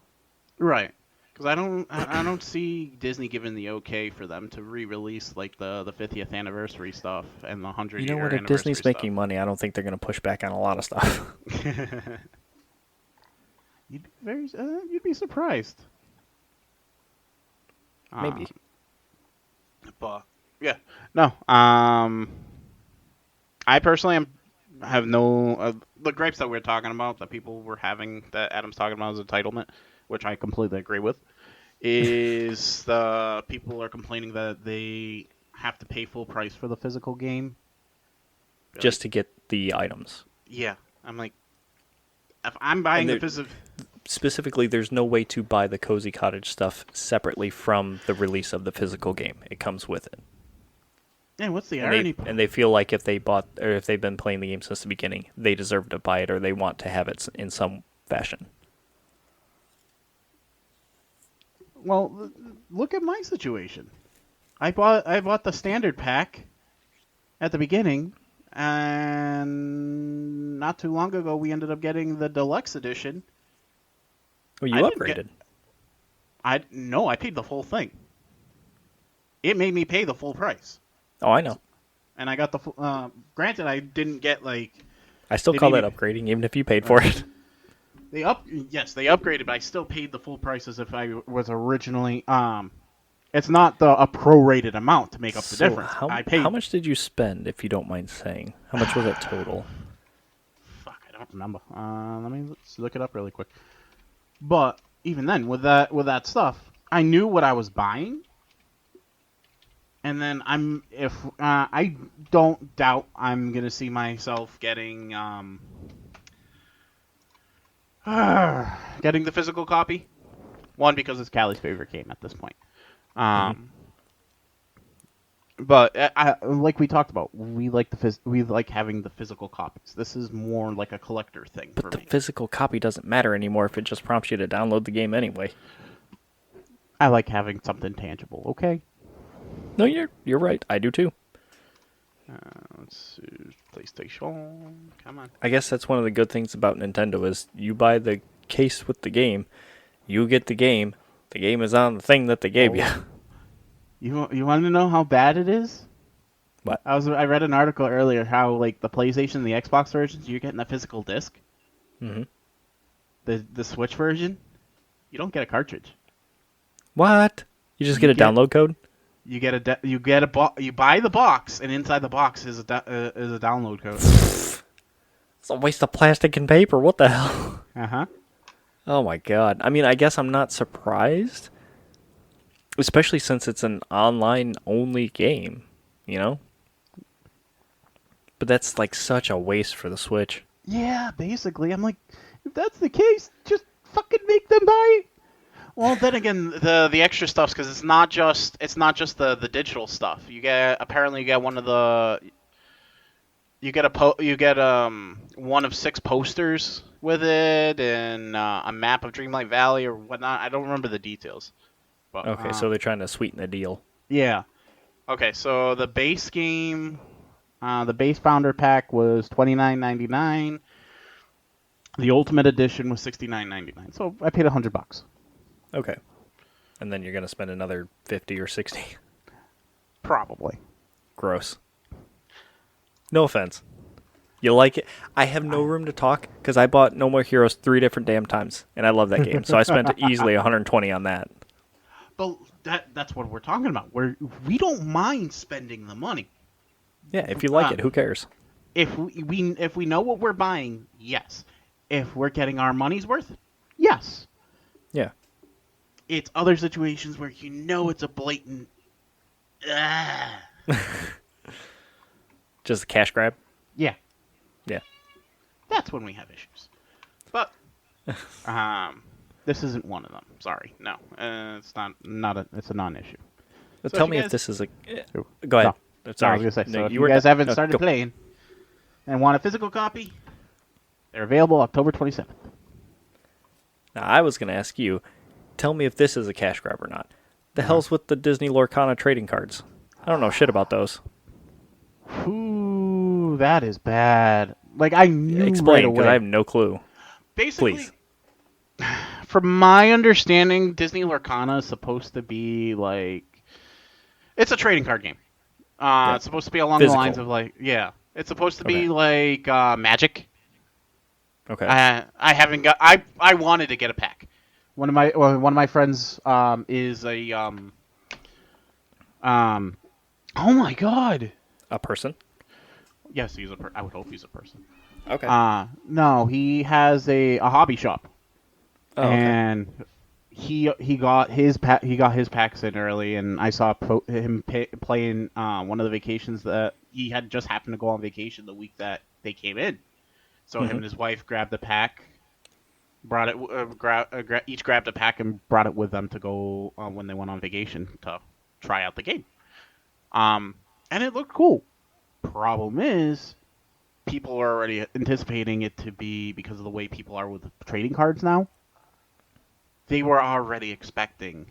Right. Because I don't see Disney giving the okay for them to re-release like the 50th anniversary stuff and the 100-year You know what? If anniversary Disney's making money, I don't think they're going to push back on a lot of stuff. You'd be surprised. Maybe. But yeah, no. I personally have no the gripes that we're talking about that people were having that Adam's talking about is entitlement, which I completely agree with. Is the people are complaining that they have to pay full price for the physical game Just to get the items. Yeah, I'm like, if I'm buying the physical. Specifically, there's no way to buy the Cozy Cottage stuff separately from the release of the physical game. It comes with it. Yeah, what's the irony? And they feel like if they bought or if they've been playing the game since the beginning, they deserve to buy it or they want to have it in some fashion. Well, look at my situation. I bought the standard pack at the beginning, and not too long ago we ended up getting the deluxe edition. Oh, you upgraded. I paid the full thing. It made me pay the full price. Oh, I know. And I got the full. Granted, I didn't get like. I still call that upgrading, even if you paid for it. Yes, they upgraded, but I still paid the full price as if I was originally. It's not a prorated amount to make up the difference. How much did you spend, if you don't mind saying? How much was it total? Fuck, I don't remember. Let's look it up really quick. But even then, with that stuff, I knew what I was buying. And then I don't doubt I'm gonna see myself getting getting the physical copy. One, because it's Callie's favorite game at this point. But like we talked about, we like having the physical copies. This is more like a collector thing for me. But the physical copy doesn't matter anymore if it just prompts you to download the game anyway. I like having something tangible. Okay. No, you're right. I do too. Let's see. PlayStation. Come on. I guess that's one of the good things about Nintendo is you buy the case with the game, you get the game is on the thing that they gave you. You want to know how bad it is? What? I read an article earlier how like the PlayStation and the Xbox versions, you're getting a physical disc. Mm-hmm. The Switch version, you don't get a cartridge. What? You just get a download code? You buy the box, and inside the box is a download code. It's a waste of plastic and paper. What the hell? Uh-huh. Oh my god. I mean, I guess I'm not surprised. Especially since it's an online-only game, you know? But that's like such a waste for the Switch. Yeah, basically. I'm like, if that's the case, just fucking make them buy it. Well, then again, the extra stuff, because it's not just the digital stuff. You get one of the one of 6 posters with it and a map of Dreamlight Valley or whatnot. I don't remember the details. But, Okay, so they're trying to sweeten the deal. Yeah. Okay, so the base game, the base founder pack was $29.99. The Ultimate Edition was $69.99. So I paid $100. Okay. And then you're going to spend another 50 or 60. Probably. Gross. No offense. You like it? I have no room to talk because I bought No More Heroes 3 different damn times, and I love that game. So I spent easily $120 on that. But that's what we're talking about. We don't mind spending the money. Yeah, if you like it, who cares? If we know what we're buying, yes. If we're getting our money's worth, yes. Yeah. It's other situations where you know it's a blatant. Just a cash grab. Yeah, Yeah. that's when we have issues. But this isn't one of them. Sorry, no, it's it's a non-issue. But So tell if me you if guys- this is a. Go ahead. No, Sorry. I was gonna say. No, So if you you were guys done. haven't No, started go. playing and want a physical copy, they're available October 27th. Now, I was going to ask you, tell me if this is a cash grab or not. The hell's with the Disney Lorcana trading cards? I don't know shit about those. Ooh, that is bad. Like I knew right Explain, because away. I have no clue. Basically, Please. from my understanding, Disney Lorcana is supposed to be like it's a trading card game. Yeah. It's supposed to be along Physical. the lines of like it's supposed to Okay. be like Magic. Okay. I haven't got. I wanted to get a pack. One of my friends is a oh my god. A person? Yes, he's a. I would hope he's a person. Okay. No, he has a hobby shop, Oh, okay. and he got his packs in early, and I saw him playing one of the vacations that he had just happened to go on vacation the week that they came in. So him and his wife grabbed the pack, brought it, each grabbed a pack and brought it with them to go when they went on vacation to try out the game. And it looked cool. Problem is, people are already anticipating it to be because of the way people are with trading cards now. They were already expecting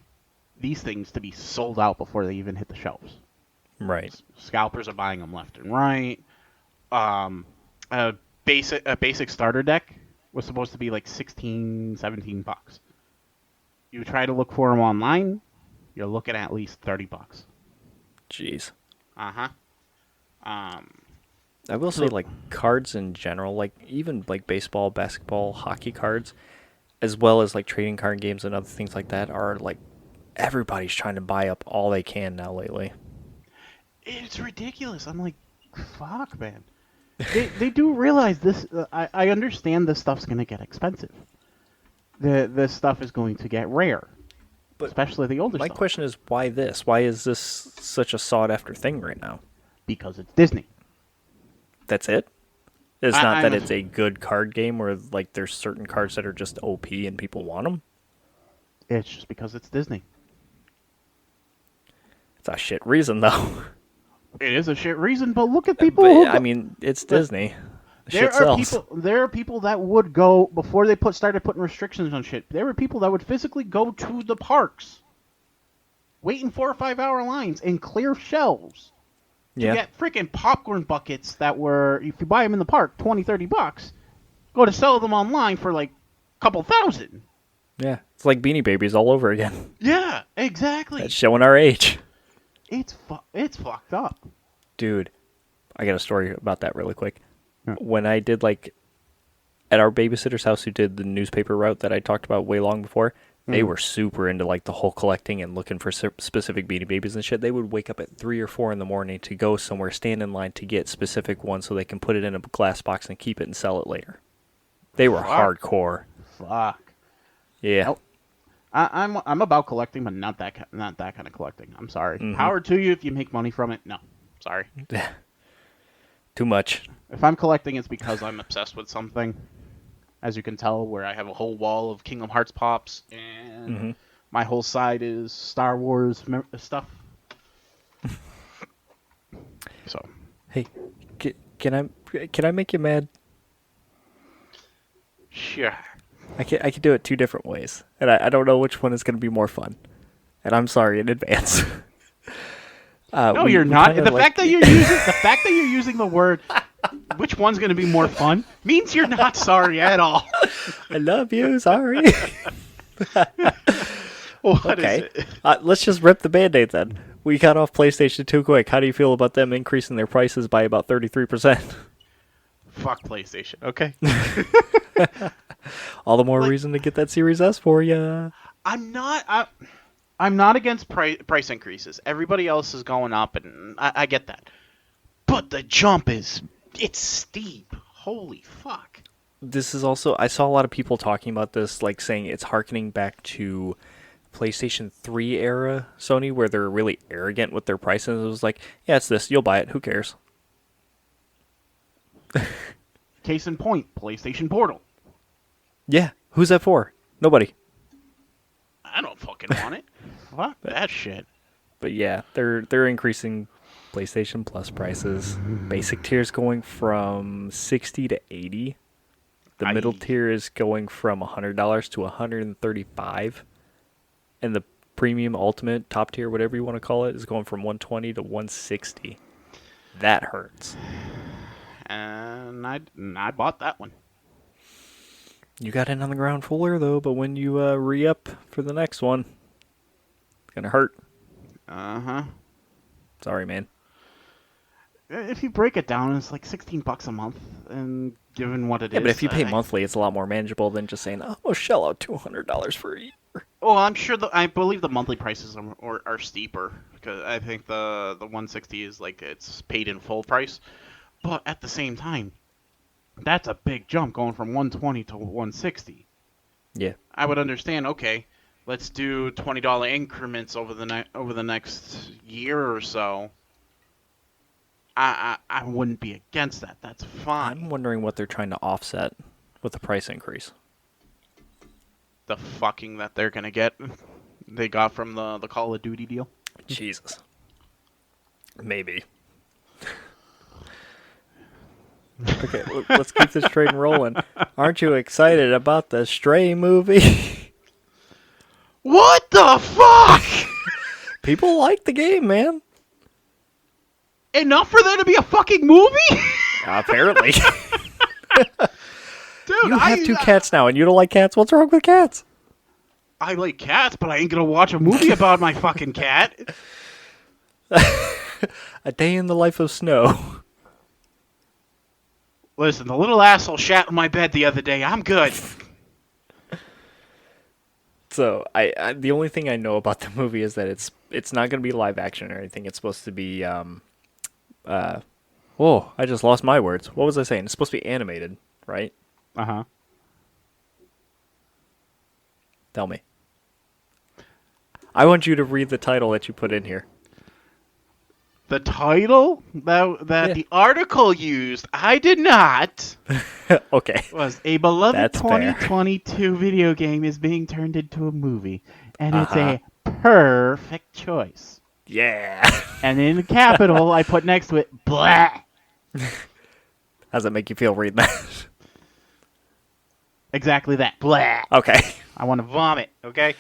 these things to be sold out before they even hit the shelves. Right. Scalpers are buying them left and right. A basic starter deck was supposed to be like $16-17. You try to look for them online, you're looking at least $30. Jeez. Uh-huh. I will say, like, cards in general, like, even, like, baseball, basketball, hockey cards, as well as, like, trading card games and other things like that are, like, everybody's trying to buy up all they can now lately. It's ridiculous. I'm like, fuck, man. They do realize this. I understand this stuff's going to get expensive. This stuff is going to get rare. But especially the older My stuff. question is, why this? Why is this such a sought-after thing right now? Because it's Disney. That's it? It's I- not that I'm- it's a good card game where, like, there's certain cards that are just OP and people want them? It's just because it's Disney. It's a shit reason, though. It is a shit reason, but look at people. But, who I mean, it's Disney. there Shit are sells. people. There are people that would go before they started putting restrictions on shit. There were people that would physically go to the parks, wait in 4 or 5 hour lines and clear shelves to Yeah. get freaking popcorn buckets that were, if you buy them in the park, $20-$30. Go to sell them online for like a couple thousand. Yeah. It's like Beanie Babies all over again. Yeah, exactly. That's showing our age. It's fucked up. Dude, I got a story about that really quick. Yeah. When I did, like, at our babysitter's house who did the newspaper route that I talked about way long before, they were super into, like, the whole collecting and looking for specific Beanie Babies and shit. They would wake up at 3 or 4 in the morning to go somewhere, stand in line to get specific ones so they can put it in a glass box and keep it and sell it later. They were Fuck. hardcore. Fuck. Yeah. Nope. I'm about collecting, but not that kind of collecting. I'm sorry. Mhm. Power to you if you make money from it. No, sorry. Too much. If I'm collecting, it's because I'm obsessed with something. As you can tell, where I have a whole wall of Kingdom Hearts pops, and my whole side is Star Wars stuff. So, Hey, can I make you mad? sure. I can do it 2 different ways, and I don't know which one is going to be more fun. And I'm sorry in advance. No, you're not. The fact that you're using the word, which one's going to be more fun, means you're not sorry at all. I love you. Sorry. What Okay. is it? Let's just rip the Band-Aid then. We got off PlayStation too quick. How do you feel about them increasing their prices by about 33%? Fuck PlayStation. Okay. All the more reason to get that Series S for you. I'm not against price increases. Everybody else is going up, and I get that. But the jump it's steep. Holy fuck. This is also, I saw a lot of people talking about this, like saying it's harkening back to PlayStation 3 era Sony where they're really arrogant with their prices. It was like, yeah, it's this. You'll buy it. Who cares? Case in point, PlayStation Portal. Yeah. Who's that for? Nobody. I don't fucking want it. Fuck that shit. But yeah, they're increasing PlayStation Plus prices. Basic tier's going from 60 to 80. The middle tier is going from $100 to $135. And the premium ultimate top tier, whatever you want to call it, is going from $120 to $160. That hurts. And I bought that one. You got in on the ground floor though, but when you re-up for the next one, it's gonna hurt. Uh-huh. Sorry, man. If you break it down, it's like $16 a month, and given what it is, Yeah, but if you pay monthly, it's a lot more manageable than just saying, "Oh, shell out $200 for a year." Oh, I'm sure. I believe the monthly prices are steeper, because I think the 160 is like it's paid in full price. But at the same time, that's a big jump going from 120 to 160. Yeah. I would understand. Okay, let's do $20 increments over the next year or so. I wouldn't be against that. That's fine. I'm wondering what they're trying to offset with the price increase. The fucking that they're gonna get, they got from the Call of Duty deal. Jesus. Maybe. Okay, let's keep this train rolling. Aren't you excited about the Stray movie? What the fuck? People like the game, man. Enough for there to be a fucking movie? Apparently. Dude, You have two cats now, and you don't like cats? What's wrong with cats? I like cats, but I ain't gonna watch a movie about my fucking cat. A Day in the Life of Snow. Listen, the little asshole shat in my bed the other day. I'm good. So, I the only thing I know about the movie is that it's not going to be live action or anything. It's supposed to be whoa, I just lost my words. What was I saying? It's supposed to be animated, right? Uh-huh. Tell me. I want you to read the title that you put in here. The title that the article used, I did not, Okay. was A Beloved That's fair. 2022 video game is being turned into a movie. And it's a perfect choice. Yeah. And in the capital, I put next to it, blah. How's that make you feel reading that? Exactly that. Blah. Okay. I want to vomit, okay?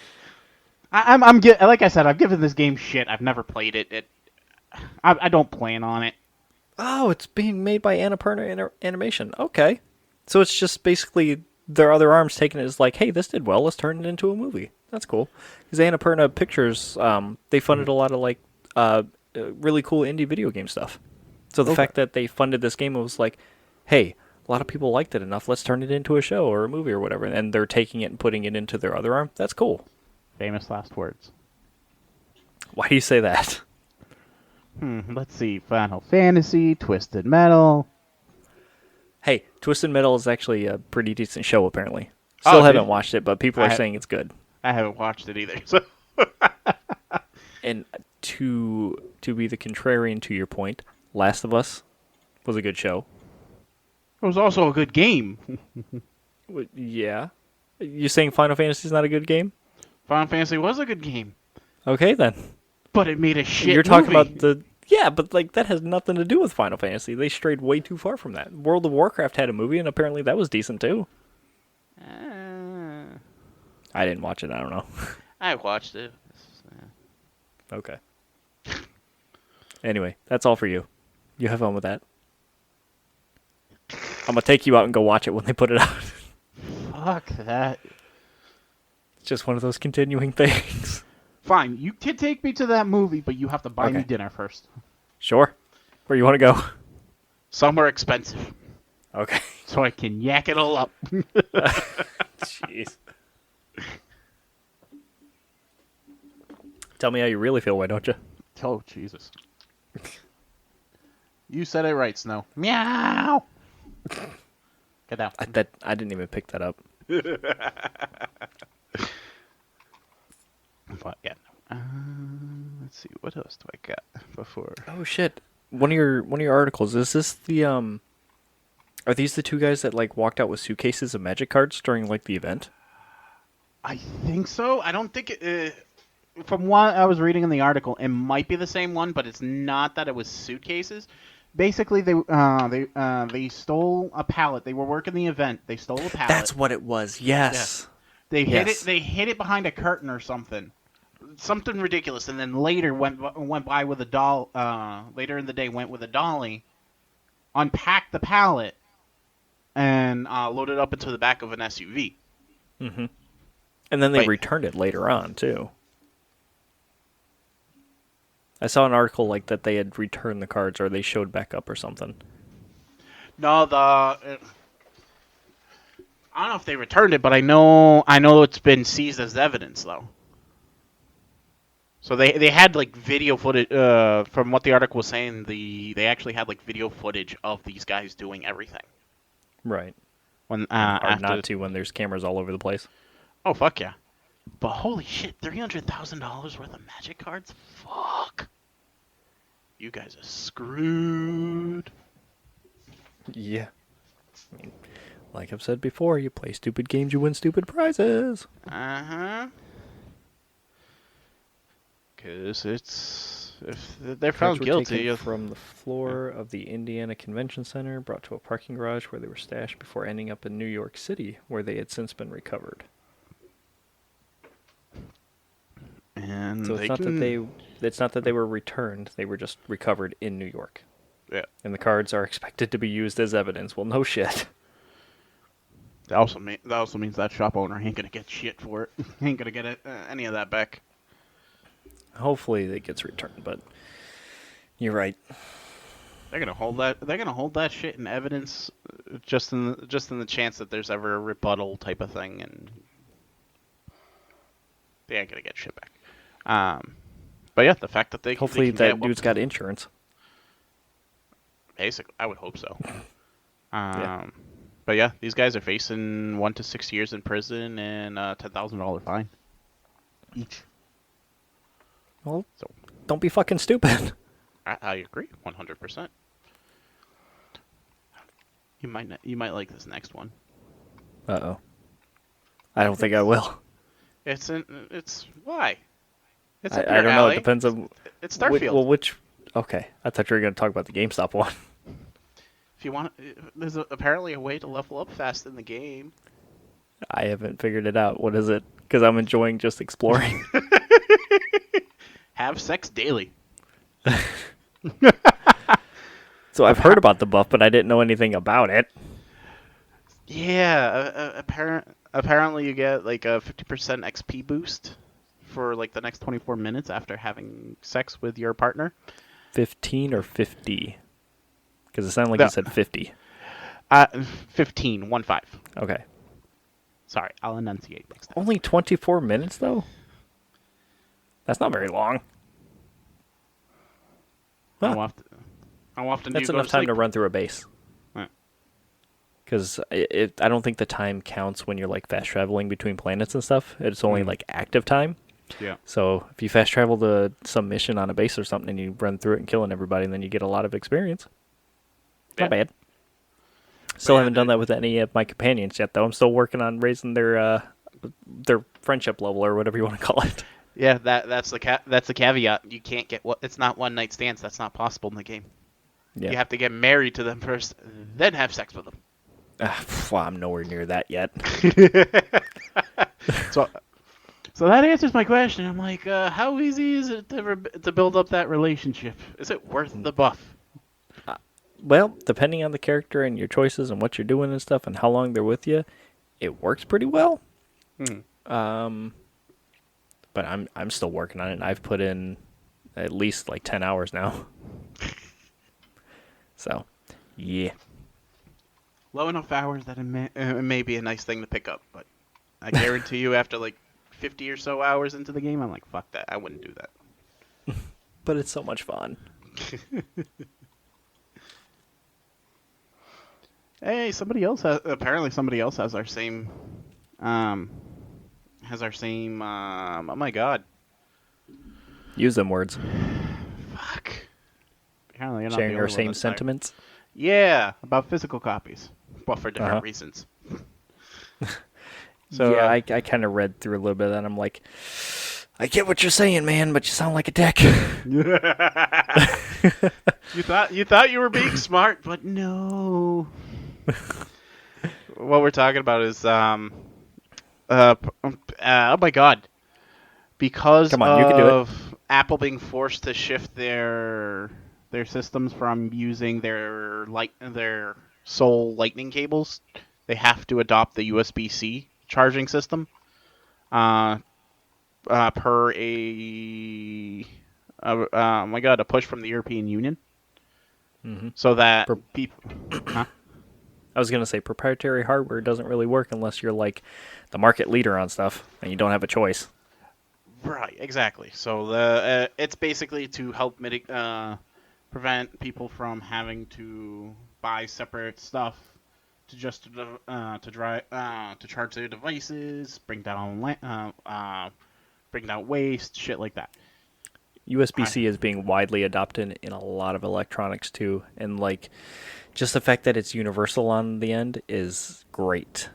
Like I said, I've given this game shit. I've never played it. I don't plan on it. Oh, it's being made by Annapurna Animation. Okay. So it's just basically their other arms taking it as like, hey, this did well. Let's turn it into a movie. That's cool. Because Annapurna Pictures, they funded a lot of like really cool indie video game stuff. So the fact that they funded this game, it was like, hey, a lot of people liked it enough. Let's turn it into a show or a movie or whatever. And they're taking it and putting it into their other arm. That's cool. Famous last words. Why do you say that? Let's see. Final Fantasy, Twisted Metal. Hey, Twisted Metal is actually a pretty decent show, apparently. Still haven't watched it, but people are saying it's good. I haven't watched it either. So. And to be the contrarian to your point, Last of Us was a good show. It was also a good game. Yeah. You saying Final Fantasy is not a good game? Final Fantasy was a good game. Okay, then. But it made a shit You're talking movie. about the... Yeah, but like that has nothing to do with Final Fantasy. They strayed way too far from that. World of Warcraft had a movie, and apparently that was decent, too. I didn't watch it. I don't know. I watched it. Okay. Anyway, that's all for you. You have fun with that. I'm going to take you out and go watch it when they put it out. Fuck that. It's just one of those continuing things. Fine, you can take me to that movie, but you have to buy me dinner first. Sure. Where you want to go? Somewhere expensive. Okay. So I can yak it all up. Jeez. Tell me how you really feel, why don't you? Oh, Jesus. You said it right, Snow. Meow! Get down. I didn't even pick that up. But yeah. Let's see. What else do I got before? Oh shit! One of your articles, is this the Are these the two guys that like walked out with suitcases of magic cards during like the event? I think so. I don't think it. From what I was reading in the article, it might be the same one, but it's not that it was suitcases. Basically, they stole a pallet. They were working the event. They stole a pallet. That's what it was. Yes. They hid Yes. it. They hid it behind a curtain or something ridiculous. And then later went by with a doll. Later in the day, went with a dolly, unpacked the pallet, and loaded up into the back of an SUV. Mm-hmm. And then they Wait. returned it later on too. I saw an article like that they had returned the cards or they showed back up or something. No, I don't know if they returned it, but I know it's been seized as evidence though. So they had like video footage from what the article was saying. They actually had like video footage of these guys doing everything. Right. When Hard after not to when there's cameras all over the place. Oh fuck yeah! But holy shit, $300,000 worth of magic cards? Fuck! You guys are screwed. Yeah. I mean, like I've said before, you play stupid games, you win stupid prizes. Uh-huh. Because if they're Cards found were guilty taken of... from the floor of the Indiana Convention Center, brought to a parking garage where they were stashed before ending up in New York City, where they had since been recovered. And So they it's not that they were returned; they were just recovered in New York. Yeah. And the cards are expected to be used as evidence. Well, no shit. That also means that shop owner ain't gonna get shit for it. Ain't gonna get any of that back. Hopefully, it gets returned, but you're right. They're gonna hold that. They're gonna hold that shit in evidence, just in the chance that there's ever a rebuttal type of thing, and they ain't gonna get shit back. But yeah, the fact that they Hopefully, they can that dude's got insurance. basically, I would hope so. Yeah. But yeah, these guys are facing 1 to 6 years in prison and a $10,000 fine each. Well, So don't be fucking stupid. I agree 100%. You might like this next one. Uh-oh. I don't think I will. It's why? It's up I your don't know. alley. It depends on... It's Starfield. Which... Okay. I thought you were going to talk about the GameStop one. If you want, there's apparently a way to level up fast in the game. I haven't figured it out. What is it? Because I'm enjoying just exploring. Have sex daily. So I've heard about the buff, but I didn't know anything about it. Yeah, apparently you get like a 50% XP boost for like the next 24 minutes after having sex with your partner. 15 or 50? Because it sounded like you said 50. 15, 1-5. Okay. Sorry, I'll enunciate next time. Only 24 minutes, though? That's not very long. Huh. How often That's do you enough go to time sleep? to run through a base. Right. Because I don't think the time counts when you're like fast traveling between planets and stuff. It's only like active time. Yeah. So if you fast travel to some mission on a base or something and you run through it and killing everybody, then you get a lot of experience. Not bad. Still haven't done that with any of my companions yet, though. I'm still working on raising their friendship level or whatever you want to call it. Yeah, that's the caveat. You can't get it's not one night stands. That's not possible in the game. Yeah. You have to get married to them first, then have sex with them. Well, I'm nowhere near that yet. So that answers my question. I'm like, how easy is it to build up that relationship? Is it worth the buff? Well, depending on the character and your choices and what you're doing and stuff and how long they're with you, it works pretty well. Hmm. But I'm still working on it. I've put in at least like 10 hours now. So, yeah. Low enough hours that it may be a nice thing to pick up, but I guarantee you after like 50 or so hours into the game, I'm like, fuck that. I wouldn't do that. But it's so much fun. Hey, apparently somebody else has our same, oh my god. Use them words. Fuck. Apparently, you're not Sharing the our only one same that's tired. sentiments. Yeah, about physical copies. Well, for different Uh-huh. reasons. Yeah, I kind of read through a little bit of that, and I'm like, I get what you're saying, man, but you sound like a dick. You thought you were being smart, but no. What we're talking about is oh my god, because Come on, you can do it. of Apple being forced to shift their systems from using their sole Lightning cables, they have to adopt the USB-C charging system. Uh, per oh my god, a push from the European Union, Hmm. so that Pro- people, huh? I was gonna say proprietary hardware doesn't really work unless you're like the market leader on stuff, and you don't have a choice. Right, exactly. So it's basically to help prevent people from having to buy separate stuff to charge their devices, bring down waste, shit like that. USB-C is being widely adopted in a lot of electronics too, and like just the fact that it's universal on the end is great.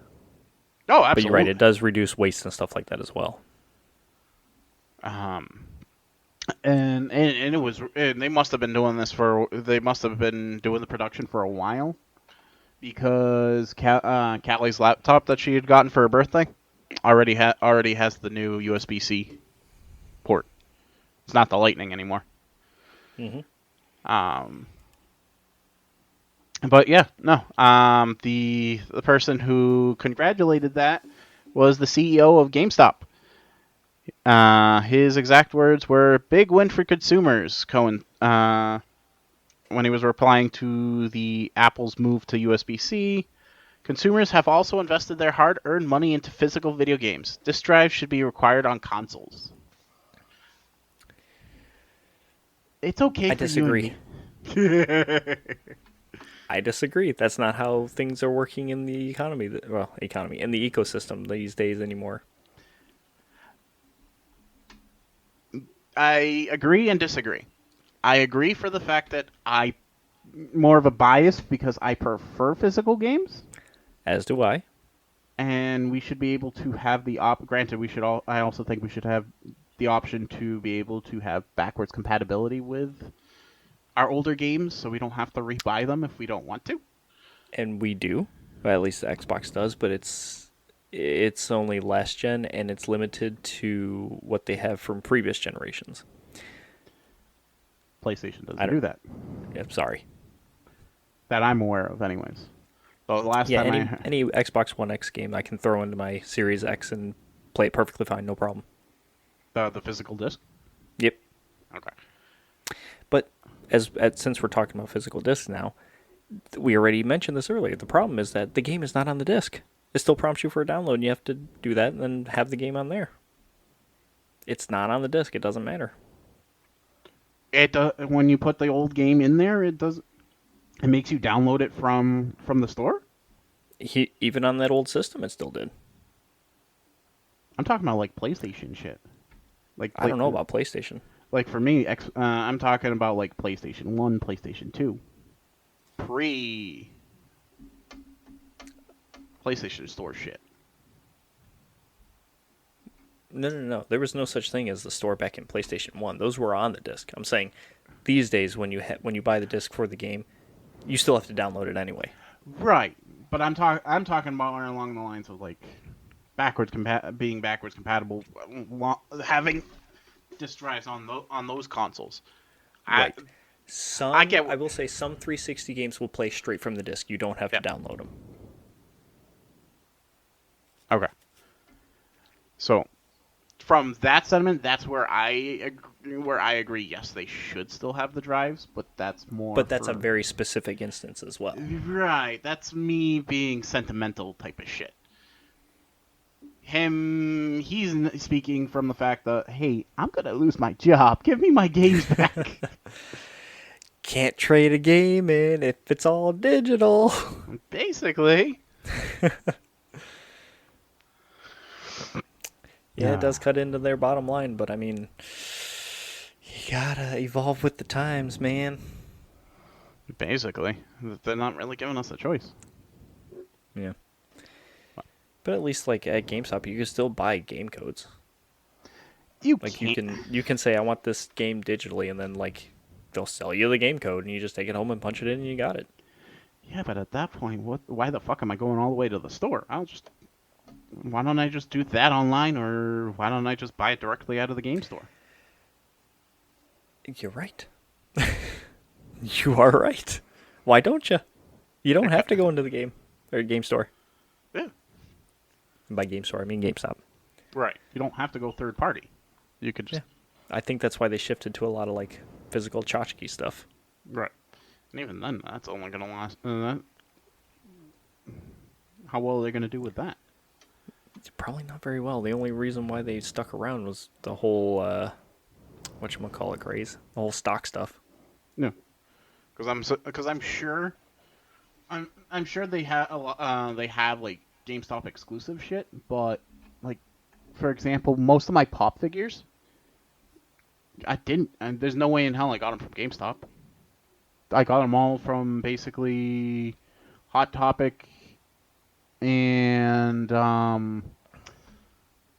Oh, But you're right, absolutely. it does reduce waste and stuff like that as well. Um, and it was and they must have been doing the production for a while because Callie's laptop that she had gotten for her birthday already has the new USB-C port. It's not the Lightning anymore. Hmm. Um, but yeah, no. The person who congratulated that was the CEO of GameStop. His exact words were "big win for consumers." Cohen, when he was replying to the Apple's move to USB-C, consumers have also invested their hard-earned money into physical video games. Disk drives should be required on consoles. It's okay I for you and disagree. me. I disagree. That's not how things are working in the economy. Well, economy in the ecosystem these days anymore. I agree and disagree. I agree for the fact that I more of a bias because I prefer physical games, As do I. and we should be able to have the op. Granted, we should all. I also think we should have the option to be able to have backwards compatibility with our older games, so we don't have to rebuy them if we don't want to. And we do. Well, at least the Xbox does, but it's only last gen and it's limited to what they have from previous generations. PlayStation I doesn't don't. do that, Yeah, sorry. that I'm aware of, anyways. So the last Yeah, time any Xbox One X game I can throw into my Series X and play it perfectly fine, no problem. the physical disc. Yep. Okay. But since we're talking about physical discs now, we already mentioned this earlier. The problem is that the game is not on the disc. It still prompts you for a download, and you have to do that and then have the game on there. It's not on the disc. It doesn't matter. It when you put the old game in there, it does. It makes you download it from the store. Even on that old system, it still did. I'm talking about like PlayStation shit. I don't know about PlayStation. Like for me, I'm talking about like PlayStation 1, PlayStation 2. Pre PlayStation Store shit. No. There was no such thing as the store back in PlayStation 1. Those were on the disc. I'm saying these days when you buy the disc for the game, you still have to download it anyway. Right. But I'm talking about more along the lines of like being backwards compatible, having disk drives on those consoles. Right. I get I will say some 360 games will play straight from the disc. You don't have to download them. Okay. So, from that sentiment, that's where I agree. Yes, they should still have the drives, but that's more. But that's a very specific instance as well. Right. That's me being sentimental type of shit. He's speaking from the fact that, hey, I'm gonna lose my job. Give me my games back. Can't trade a game in if it's all digital. Basically. Yeah, it does cut into their bottom line, but I mean, You gotta evolve with the times, man. Basically, they're not really giving us a choice. Yeah. But at least like at GameStop, you can still buy game codes. You Like can't. you can say I want this game digitally, and then like they'll sell you the game code, and you just take it home and punch it in, and you got it. Yeah, but at that point, what? Why the fuck am I going all the way to the store? Why don't I just do that online, or why don't I just buy it directly out of the game store? You're right. You are right. Why don't you? You don't have to go into the game store. Yeah. And by game store, I mean GameStop. Right. You don't have to go third party. You could just. Yeah. I think that's why they shifted to a lot of like physical tchotchke stuff. Right. And even then, that's only gonna last. How well are they gonna do with that? Probably not very well. The only reason why they stuck around was the whole whatchamacallit craze, the whole stock stuff. No. Because I'm sure. I'm sure they have like GameStop exclusive shit, but like, for example, most of my Pop figures, I didn't. And there's no way in hell I got them from GameStop. I got them all from basically Hot Topic and a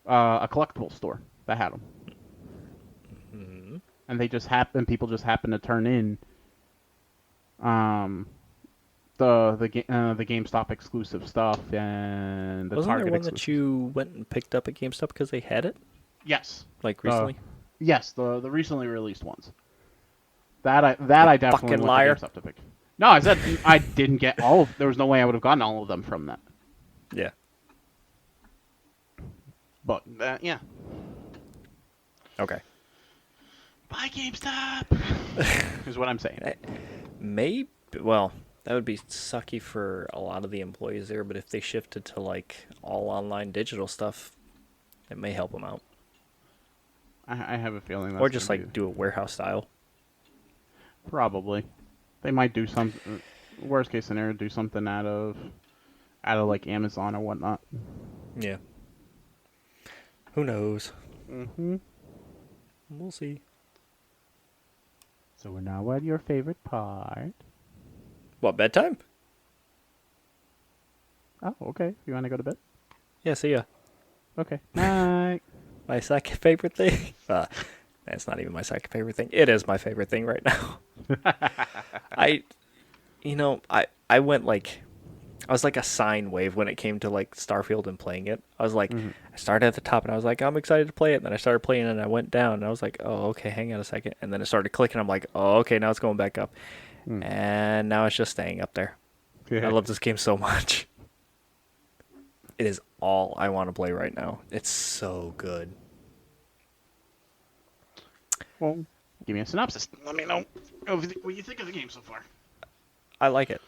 collectible store that had them, and they just happen. People just happen to turn in the GameStop exclusive stuff and the Wasn't Target there one exclusive. that you went and picked up at GameStop because they had it? Yes. Like recently? Yes, the recently released ones. I definitely fucking went liar. to GameStop to pick. No, I said I didn't get all of. There was no way I would have gotten all of them from that. Yeah. But yeah. Okay. Buy GameStop is what I'm saying. Maybe. Well, that would be sucky for a lot of the employees there. But if they shifted to like all online digital stuff, it may help them out. I have a feeling that's Or just gonna like do a warehouse style. probably. They might do some worst case scenario, do something out of like Amazon or whatnot. Yeah. Who knows? Mm-hmm. We'll see. So we're now at your favorite part. What, bedtime? Oh, okay. You want to go to bed? Yeah, see ya. Okay. Night. My second favorite thing? That's not even my second favorite thing. It is my favorite thing right now. I went like, I was like a sine wave when it came to like Starfield and playing it. I was like, I started at the top and I was like, I'm excited to play it. And then I started playing it and I went down and I was like, oh, okay, hang on a second. And then it started clicking. I'm like, oh, okay, now it's going back up. And now it's just staying up there. Yeah. I love this game so much. It is all I want to play right now. It's so good. Well, give me a synopsis. Let me know what you think of the game so far. I like it.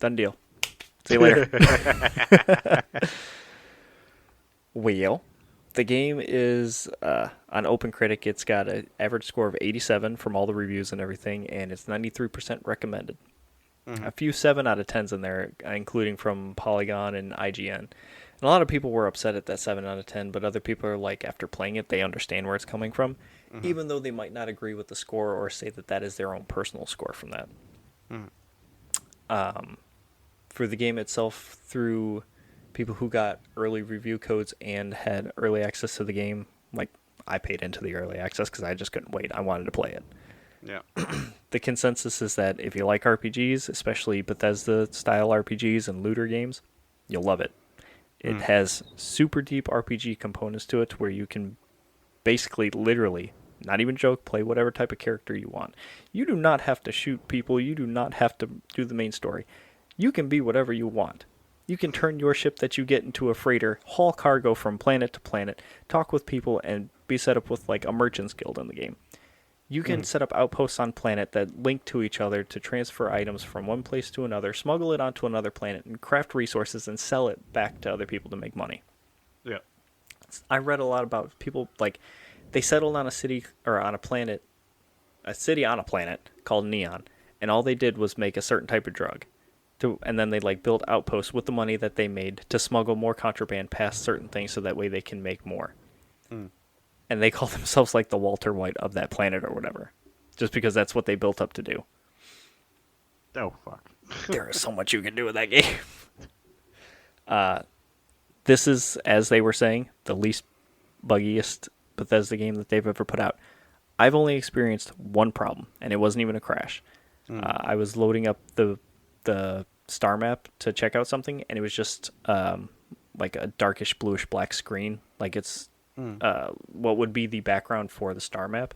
Done deal. See you later. Well, the game is on OpenCritic. It's got an average score of 87 from all the reviews and everything, and it's 93% recommended. A few 7 out of 10s in there, including from Polygon and IGN. And a lot of people were upset at that 7 out of 10, but other people are like, after playing it, they understand where it's coming from, even though they might not agree with the score or say that that is their own personal score from that. For the game itself, through people who got early review codes and had early access to the game, like I paid into the early access because I just couldn't wait. I wanted to play it. Yeah. The consensus is that if you like RPGs, especially Bethesda-style RPGs and looter games, you'll love it. It has super deep RPG components to it where you can basically, literally, not even joke, play whatever type of character you want. You do not have to shoot people. You do not have to do the main story. You can be whatever you want. You can turn your ship that you get into a freighter, haul cargo from planet to planet, talk with people, and be set up with like a merchant's guild in the game. You can set up outposts on planet that link to each other to transfer items from one place to another, smuggle it onto another planet, and craft resources and sell it back to other people to make money. Yeah. I read a lot about people, like, they settled on a city on a planet called Neon, and all they did was make a certain type of drug. And then they like built outposts with the money that they made to smuggle more contraband past certain things so that way they can make more. and they call themselves like the Walter White of that planet or whatever, just because that's what they built up to do. Oh fuck. There is so much you can do with that game. This is, as they were saying, the least buggiest Bethesda game that they've ever put out. I've only experienced one problem, and it wasn't even a crash. I was loading up the star map to check out something, and it was just like a darkish bluish black screen, like it's what would be the background for the star map,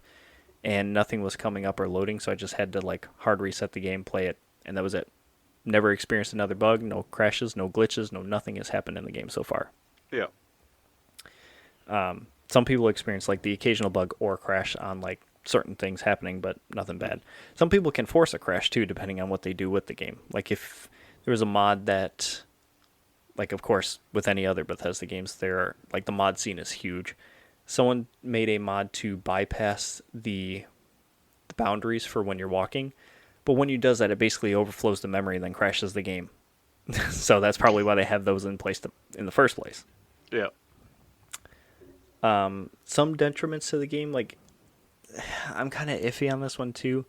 and nothing was coming up or loading, so I just had to like hard reset the game, play it, and that was it. Never experienced another bug, no crashes, no glitches, no nothing has happened in the game so far. Yeah. Some people experience like the occasional bug or crash on like certain things happening, but nothing bad. Some people can force a crash too, depending on what they do with the game. Like if there was a mod that, like of course with any other Bethesda games, there are, like the mod scene is huge. Someone made a mod to bypass the boundaries for when you're walking, but when you does that, it basically overflows the memory and then crashes the game. So that's probably why they have those in place in the first place. Yeah. Some detriments to the game, like I'm kind of iffy on this one too.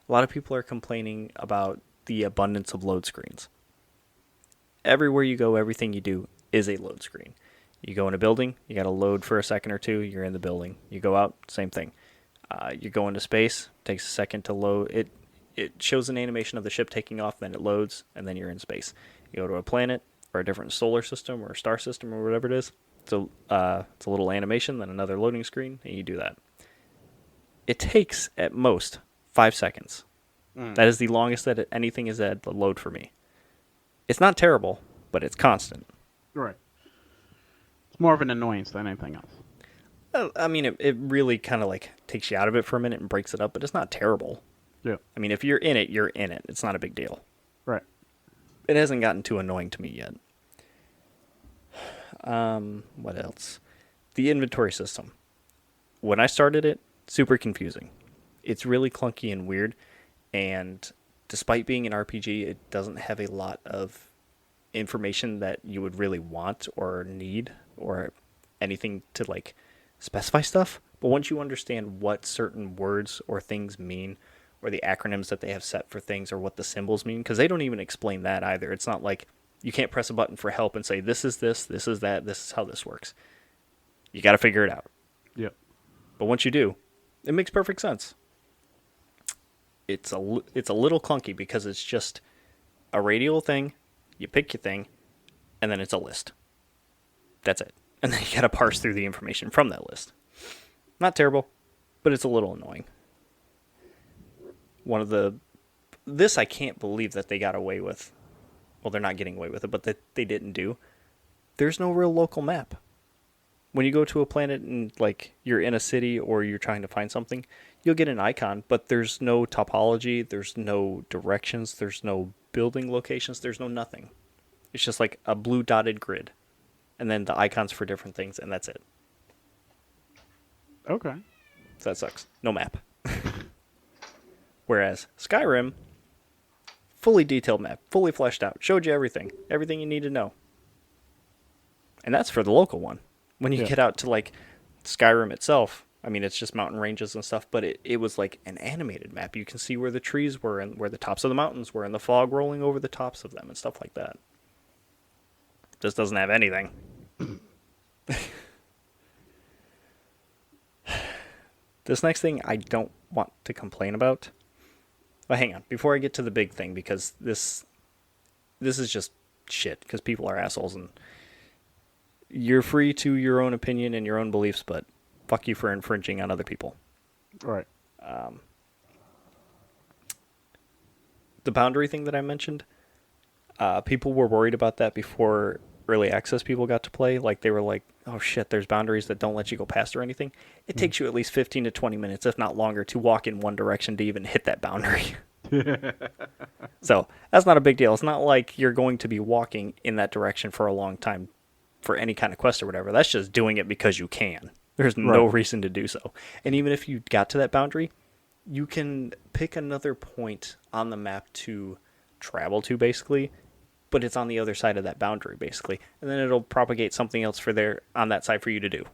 A lot of people are complaining about the abundance of load screens. Everywhere you go, everything you do is a load screen. You go in a building, you got to load for a second or two, you're in the building. You go out, same thing. You go into space, takes a second to load. It shows an animation of the ship taking off, then it loads, and then you're in space. You go to a planet or a different solar system or a star system or whatever it is. So it's a little animation, then another loading screen, and you do that. It takes, at most, 5 seconds. That is the longest that anything is at the load for me. It's not terrible, but it's constant. Right. It's more of an annoyance than anything else. I mean, it really kind of like takes you out of it for a minute and breaks it up, but it's not terrible. Yeah. I mean, if you're in it, you're in it. It's not a big deal. Right. It hasn't gotten too annoying to me yet. What else? The inventory system. When I started it, super confusing. It's really clunky and weird, and despite being an RPG, it doesn't have a lot of information that you would really want or need or anything to like specify stuff. But once you understand what certain words or things mean, or the acronyms that they have set for things, or what the symbols mean, because they don't even explain that either. It's not like you can't press a button for help and say, this is this is that, this is how this works. You got to figure it out. Yep. But once you do, it makes perfect sense. It's a little clunky because it's just a radial thing, you pick your thing, and then it's a list. That's it. And then you got to parse through the information from that list. Not terrible, but it's a little annoying. This I can't believe that they got away with. Well, they're not getting away with it, but that they didn't do. There's no real local map. When you go to a planet and like you're in a city or you're trying to find something, you'll get an icon, but there's no topology, there's no directions, there's no building locations, there's no nothing. It's just like a blue dotted grid. And then the icons for different things, and that's it. Okay. So that sucks. No map. Whereas Skyrim, fully detailed map, fully fleshed out, showed you everything you need to know. And that's for the local one. When you get out to like Skyrim itself, I mean, it's just mountain ranges and stuff, but it was like an animated map. You can see where the trees were and where the tops of the mountains were and the fog rolling over the tops of them and stuff like that. This doesn't have anything. This next thing I don't want to complain about. But hang on, before I get to the big thing, because this is just shit, because people are assholes, and you're free to your own opinion and your own beliefs, but fuck you for infringing on other people. Right. The boundary thing that I mentioned, people were worried about that before early access people got to play. Like, they were like, oh shit, there's boundaries that don't let you go past or anything. It takes you at least 15 to 20 minutes, if not longer, to walk in one direction to even hit that boundary. So that's not a big deal. It's not like you're going to be walking in that direction for a long time for any kind of quest or whatever. That's just doing it because you can. There's no reason to do so. And even if you got to that boundary, you can pick another point on the map to travel to, basically, but it's on the other side of that boundary, basically. And then it'll propagate something else on that side for you to do.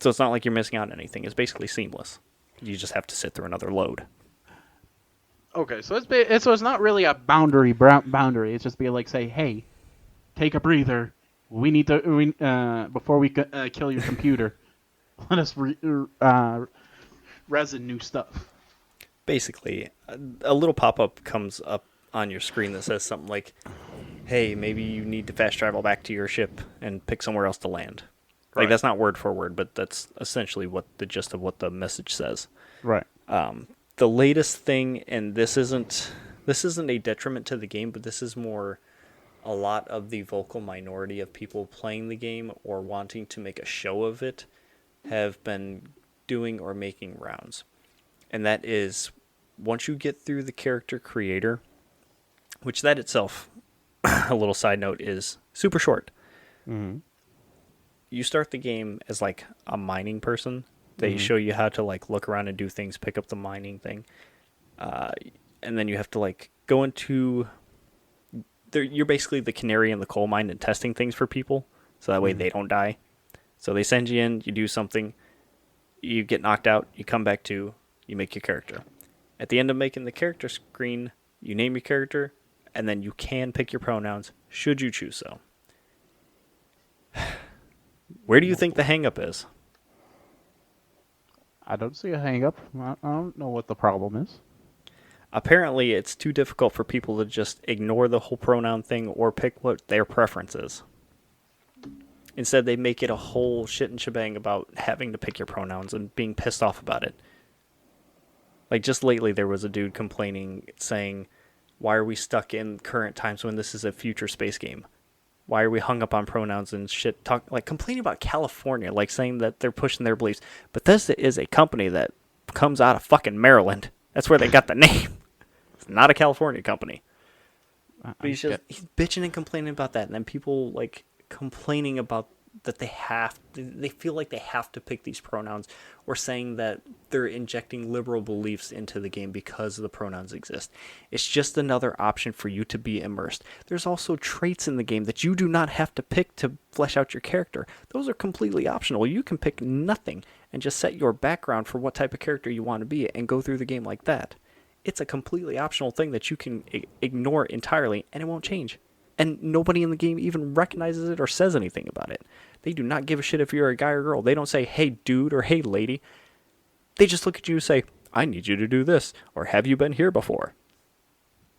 So it's not like you're missing out on anything. It's basically seamless. You just have to sit through another load. Okay, so it's not really a boundary. It's just be like, say, hey, take a breather. We need to before we kill your computer. Let us resin new stuff. Basically, a little pop-up comes up on your screen that says something like, hey, maybe you need to fast travel back to your ship and pick somewhere else to land. Like, Right. that's not word for word, but that's essentially what the gist of what the message says. Right. The latest thing, and this isn't a detriment to the game, but this is more a lot of the vocal minority of people playing the game or wanting to make a show of it have been doing or making rounds. And that is, once you get through the character creator, which that itself, a little side note, is super short. Mm-hmm. You start the game as like a mining person. They show you how to like look around and do things, pick up the mining thing. And then you have to like go into... You're basically the canary in the coal mine and testing things for people. So that way they don't die. So they send you in, you do something, you get knocked out, you come back to, you make your character. At the end of making the character screen, you name your character, and then you can pick your pronouns, should you choose so. Where do you think the hang-up is? I don't see a hang up. I don't know what the problem is. Apparently, it's too difficult for people to just ignore the whole pronoun thing or pick what their preference is. Instead, they make it a whole shit and shebang about having to pick your pronouns and being pissed off about it. Like, just lately, there was a dude complaining, saying, why are we stuck in current times when this is a future space game? Why are we hung up on pronouns and shit? Complaining about California, like saying that they're pushing their beliefs. Bethesda is a company that comes out of fucking Maryland. That's where they got the name. It's not a California company. But he's bitching and complaining about that, and then people like complaining about that they feel like they have to pick these pronouns, or saying that they're injecting liberal beliefs into the game because the pronouns exist. It's just another option for you to be immersed. There's also traits in the game that you do not have to pick to flesh out your character. Those are completely optional. You can pick nothing and just set your background for what type of character you want to be and go through the game like that. It's a completely optional thing that you can ignore entirely, and it won't change. And nobody in the game even recognizes it or says anything about it. They do not give a shit if you're a guy or girl. They don't say, hey, dude, or hey, lady. They just look at you and say, I need you to do this, or have you been here before?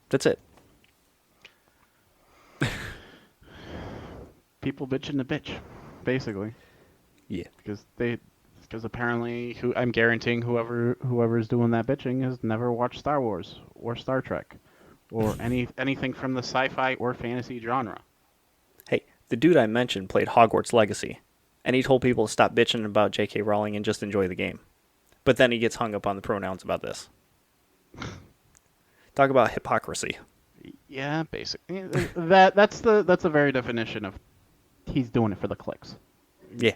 That's it. People bitching to bitch, basically. Yeah. Because apparently, I'm guaranteeing whoever's doing that bitching has never watched Star Wars or Star Trek or anything from the sci-fi or fantasy genre. Hey, the dude I mentioned played Hogwarts Legacy, and he told people to stop bitching about J.K. Rowling and just enjoy the game. But then he gets hung up on the pronouns about this. Talk about hypocrisy. Yeah, basically. That's the very definition of he's doing it for the clicks. Yeah.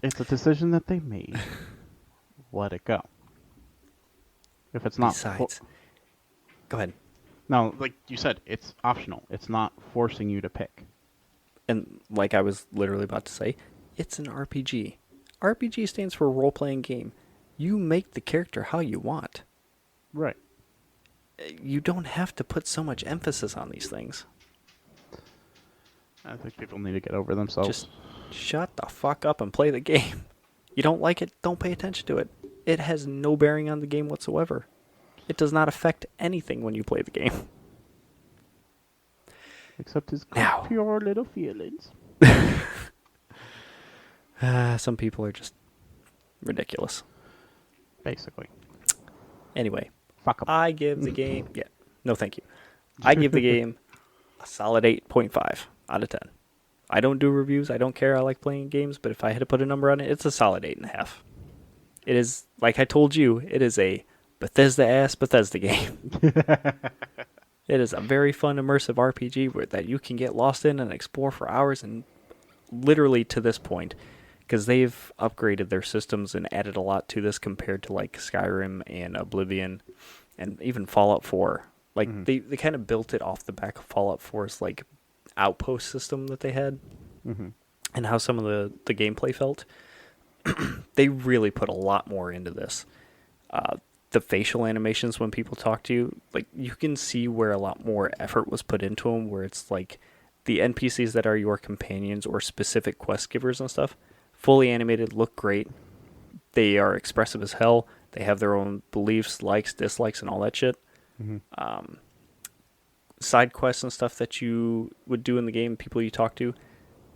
It's a decision that they made. Let it go. If it's not... Besides... Go ahead. No, like you said, it's optional. It's not forcing you to pick. And like I was literally about to say, it's an RPG. RPG stands for role-playing game. You make the character how you want. Right. You don't have to put so much emphasis on these things. I think people need to get over themselves. Just shut the fuck up and play the game. You don't like it, don't pay attention to it. It has no bearing on the game whatsoever. It does not affect anything when you play the game. Except his Now. pure little feelings. Some people are just ridiculous. Basically. Anyway, Fuck 'em. I give the game... Yeah, no thank you. I give the game a solid 8.5 out of 10. I don't do reviews. I don't care. I like playing games. But if I had to put a number on it, it's a solid 8.5. It is, like I told you, it is a Bethesda-ass Bethesda game. It is a very fun, immersive RPG that you can get lost in and explore for hours. And literally to this point, because they've upgraded their systems and added a lot to this compared to like Skyrim and Oblivion and even Fallout 4. Like they kind of built it off the back of Fallout 4's like outpost system that they had. and how some of the gameplay felt, they really put a lot more into this. The facial animations when people talk to you, like you can see where a lot more effort was put into them, where it's like the NPCs that are your companions or specific quest givers and stuff, fully animated, look great. They are expressive as hell. They have their own beliefs, likes, dislikes, and all that shit. Side quests and stuff that you would do in the game, people you talk to,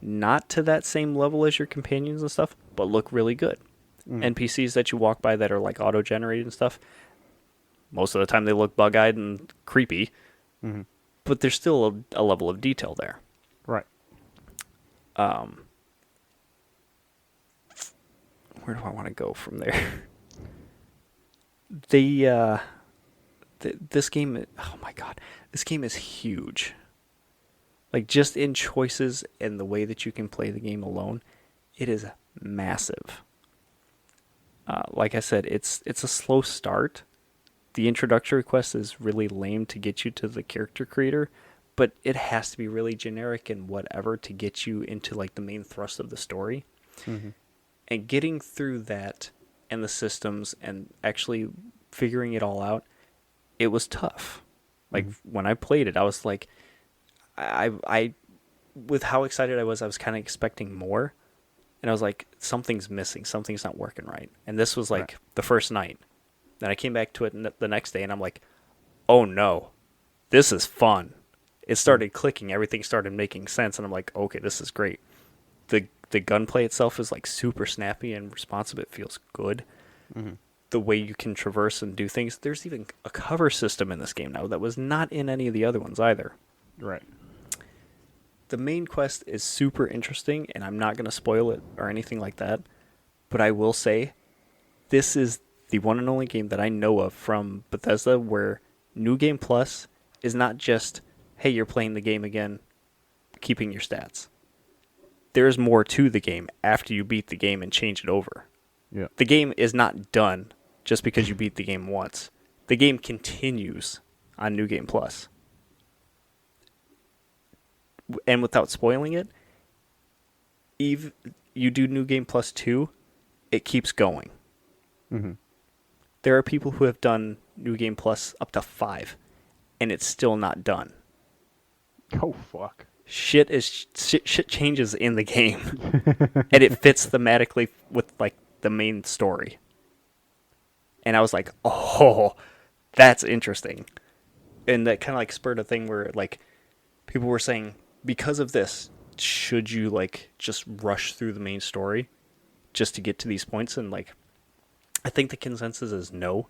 not to that same level as your companions and stuff, but look really good. NPCs that you walk by that are like auto-generated and stuff, most of the time they look bug-eyed and creepy, but there's still a level of detail there. Right. Where do I want to go from there? This game, oh my god, this game is huge. Like, just in choices and the way that you can play the game alone, it is massive. Like I said, it's a slow start. The introductory quest is really lame to get you to the character creator, but it has to be really generic and whatever to get you into like the main thrust of the story. And getting through that and the systems and actually figuring it all out, it was tough. Like when I played it, I was like, I with how excited I was kind of expecting more. And I was like, something's missing. Something's not working right. And this was like the first night. Then I came back to it the next day and I'm like, oh no, this is fun. It started clicking. Everything started making sense. And I'm like, okay, this is great. The gunplay itself is like super snappy and responsive. It feels good. The way you can traverse and do things. There's even a cover system in this game now that was not in any of the other ones either. Right. The main quest is super interesting, and I'm not going to spoil it or anything like that. But I will say, this is the one and only game that I know of from Bethesda where New Game Plus is not just, hey, you're playing the game again, keeping your stats. There's more to the game after you beat the game and change it over. Yeah. The game is not done just because you beat the game once. The game continues on New Game Plus. And without spoiling it, you do New Game Plus 2, it keeps going. There are people who have done New Game Plus up to 5, and it's still not done. Oh, fuck. Shit changes in the game, and it fits thematically with like the main story. And I was like, oh, that's interesting. And that kind of like spurred a thing where like people were saying, because of this, should you like just rush through the main story just to get to these points? And like, I think the consensus is no.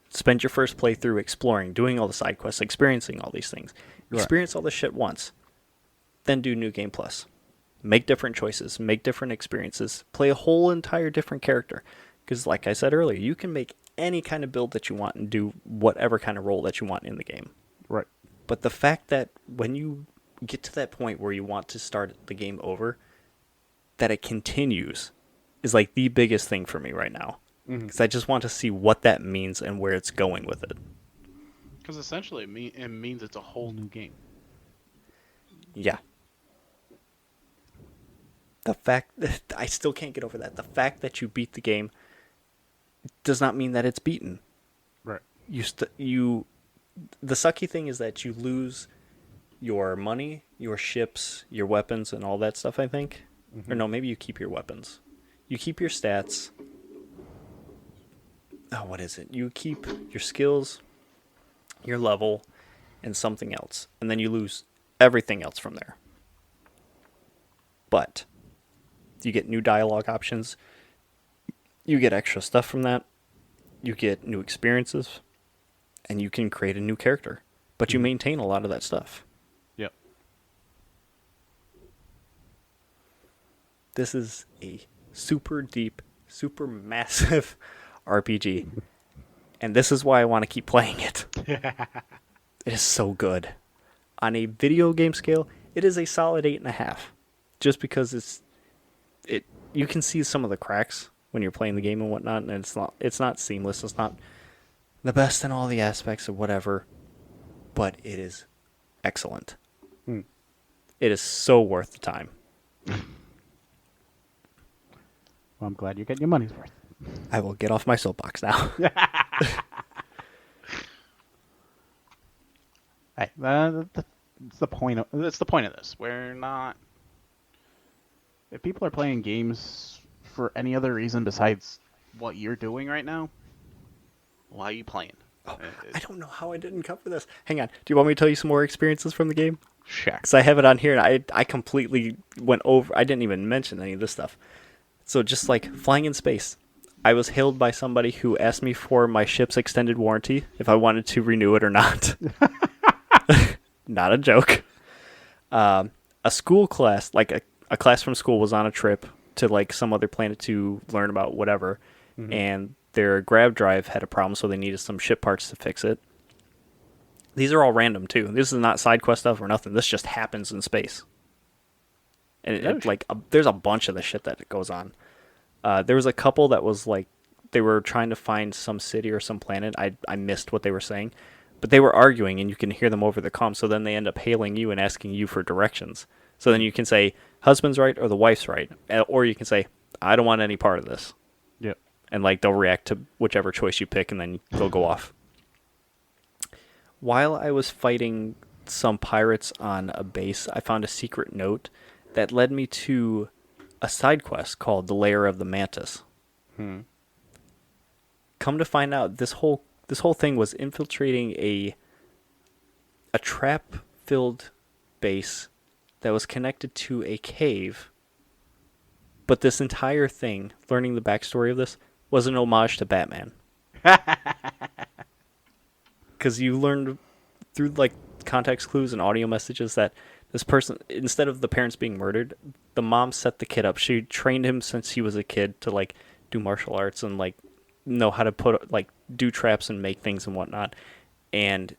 Spend your first playthrough exploring, doing all the side quests, experiencing all these things. Experience all this shit once. Then do New Game Plus. Make different choices, make different experiences, play a whole entire different character. Because like I said earlier, you can make any kind of build that you want and do whatever kind of role that you want in the game. Right. But the fact that when you get to that point where you want to start the game over, that it continues is like the biggest thing for me right now. Because I just want to see what that means and where it's going with it. Because essentially it means it's a whole new game. Yeah. The fact that I still can't get over that. The fact that you beat the game does not mean that it's beaten. Right. The sucky thing is that you lose your money, your ships, your weapons, and all that stuff, I think. Or no, maybe you keep your weapons. You keep your stats. Oh, what is it? You keep your skills, your level, and something else. And then you lose everything else from there. But you get new dialogue options. You get extra stuff from that. You get new experiences. And you can create a new character. But you maintain a lot of that stuff. Yep. This is a super deep, super massive RPG. And this is why I want to keep playing it. It is so good. On a video game scale, it is a solid 8.5. Just because you can see some of the cracks when you're playing the game and whatnot, and it's not seamless. It's not the best in all the aspects of whatever, but it is excellent. It is so worth the time. Well, I'm glad you're getting your money's worth. I will get off my soapbox now. Hey, that's the point. That's the point of this. We're not. If people are playing games for any other reason besides what you're doing right now, why are you playing? Oh, I don't know how I didn't cover this. Hang on. Do you want me to tell you some more experiences from the game? Sure. Because I have it on here, and I completely went over. I didn't even mention any of this stuff. So just like flying in space, I was hailed by somebody who asked me for my ship's extended warranty, if I wanted to renew it or not. Not a joke. A school class, like a class from school, was on a trip to like some other planet to learn about whatever, and their grab drive had a problem, so they needed some ship parts to fix it. These are all random too. This is not side quest stuff or nothing. This just happens in space, and there's a bunch of the shit that goes on. There was a couple that was like they were trying to find some city or some planet. I missed what they were saying, but they were arguing, and you can hear them over the comm. So then they end up hailing you and asking you for directions. So then you can say husband's right or the wife's right, or you can say I don't want any part of this. Yep. And like they'll react to whichever choice you pick, and then they'll go off. While I was fighting some pirates on a base, I found a secret note that led me to a side quest called the Lair of the Mantis. Come to find out, this whole thing was infiltrating a trap-filled base that was connected to a cave. But this entire thing, learning the backstory of this, was an homage to Batman. Because you learned through like context clues and audio messages that this person, instead of the parents being murdered, the mom set the kid up. She trained him since he was a kid to like do martial arts and like know how to put like do traps and make things and whatnot. And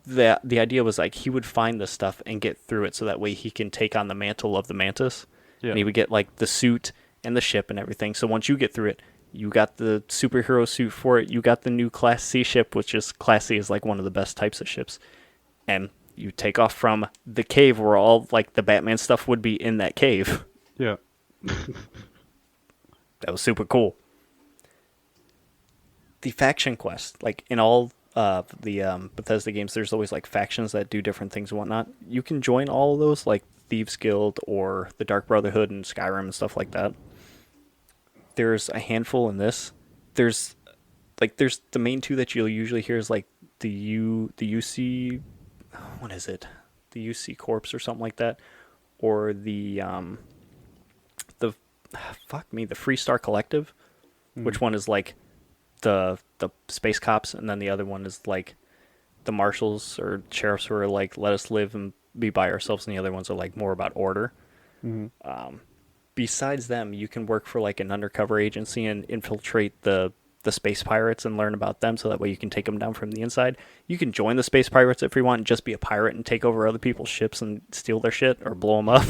the idea was like he would find this stuff and get through it so that way he can take on the mantle of the Mantis. Yeah. And he would get like the suit and the ship and everything. So once you get through it, you got the superhero suit for it. You got the new Class C ship, which is Class C is like one of the best types of ships. And you take off from the cave where all like the Batman stuff would be in that cave. Yeah. That was super cool. The faction quest, like in all the Bethesda games, there's always like factions that do different things and whatnot. You can join all of those, like Thieves Guild or the Dark Brotherhood and Skyrim and stuff like that. There's a handful in this. There's the main two that you'll usually hear is like the UC, what is it? The UC Corps or something like that, or the Freestar Collective, which one is like the space cops, and then the other one is like the marshals or sheriffs who are like let us live and be by ourselves, and the other ones are like more about order. Besides them, you can work for like an undercover agency and infiltrate the space pirates and learn about them, so that way you can take them down from the inside. You can join the space pirates if you want and just be a pirate and take over other people's ships and steal their shit or blow them up.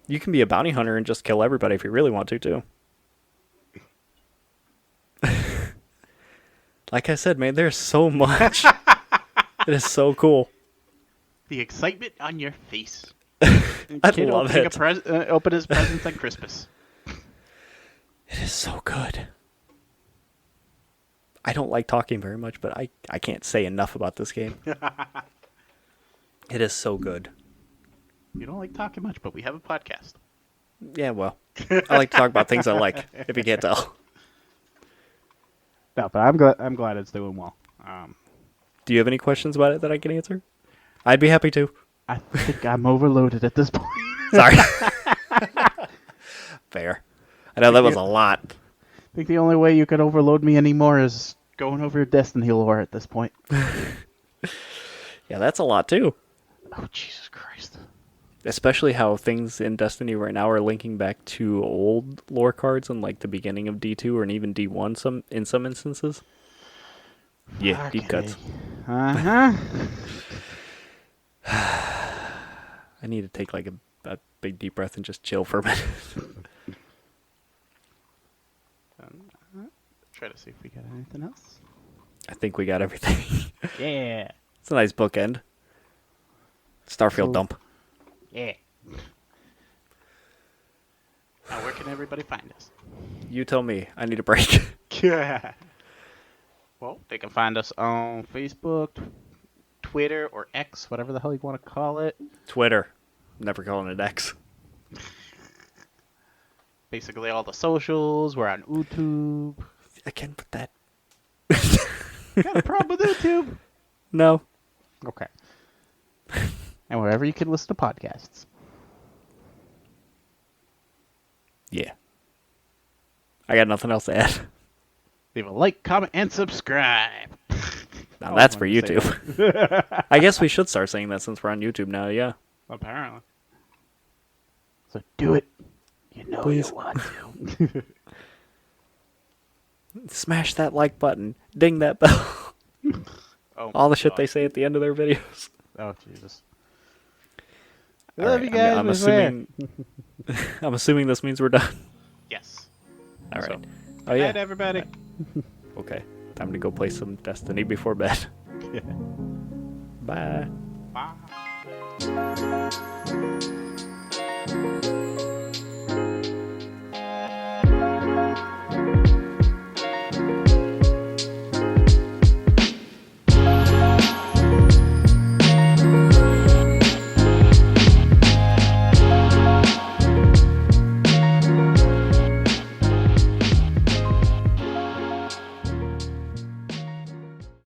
You can be a bounty hunter and just kill everybody if you really want to, too. Like I said, man, there's so much. It is so cool. The excitement on your face. I love it. Open his presents on Christmas. It is so good. I don't like talking very much, but I can't say enough about this game. It is so good. You don't like talking much, but we have a podcast. Yeah, well, I like to talk about things I like, if you can't tell. No, but I'm glad it's doing well. Do you have any questions about it that I can answer? I'd be happy to. I think I'm overloaded at this point. Sorry. Fair. I know that was a lot. I think the only way you could overload me anymore is going over your Destiny lore at this point. Yeah, that's a lot too. Oh, Jesus Christ. Especially how things in Destiny right now are linking back to old lore cards in like the beginning of D2 or even D1 in some instances. Yeah, deep cuts. Uh-huh. I need to take like a big deep breath and just chill for a minute. Try to see if we got anything else. I think we got everything. Yeah. It's a nice bookend. Starfield dump. Yeah. Now, where can everybody find us? You tell me. I need a break. Yeah. Well, they can find us on Facebook, Twitter, or X, whatever the hell you want to call it. Twitter. Never calling it X. Basically, all the socials. We're on YouTube. I can't put that. Got a problem with YouTube? No. Okay. And wherever you can listen to podcasts. Yeah. I got nothing else to add. Leave a like, comment, and subscribe. Now I that's for wanted to say YouTube. I guess we should start saying that since we're on YouTube now, yeah. Apparently. So do it. You know Please. you want to. Smash that like button. Ding that bell. Oh All the my shit God. they say at the end of their videos. Oh, Jesus. All Love right, you guys. I'm I swear. assuming. I'm assuming this means we're done. Yes. All right. So, Oh Good yeah. night, everybody. Okay. Time to go play some Destiny before bed. Yeah. Bye. Bye.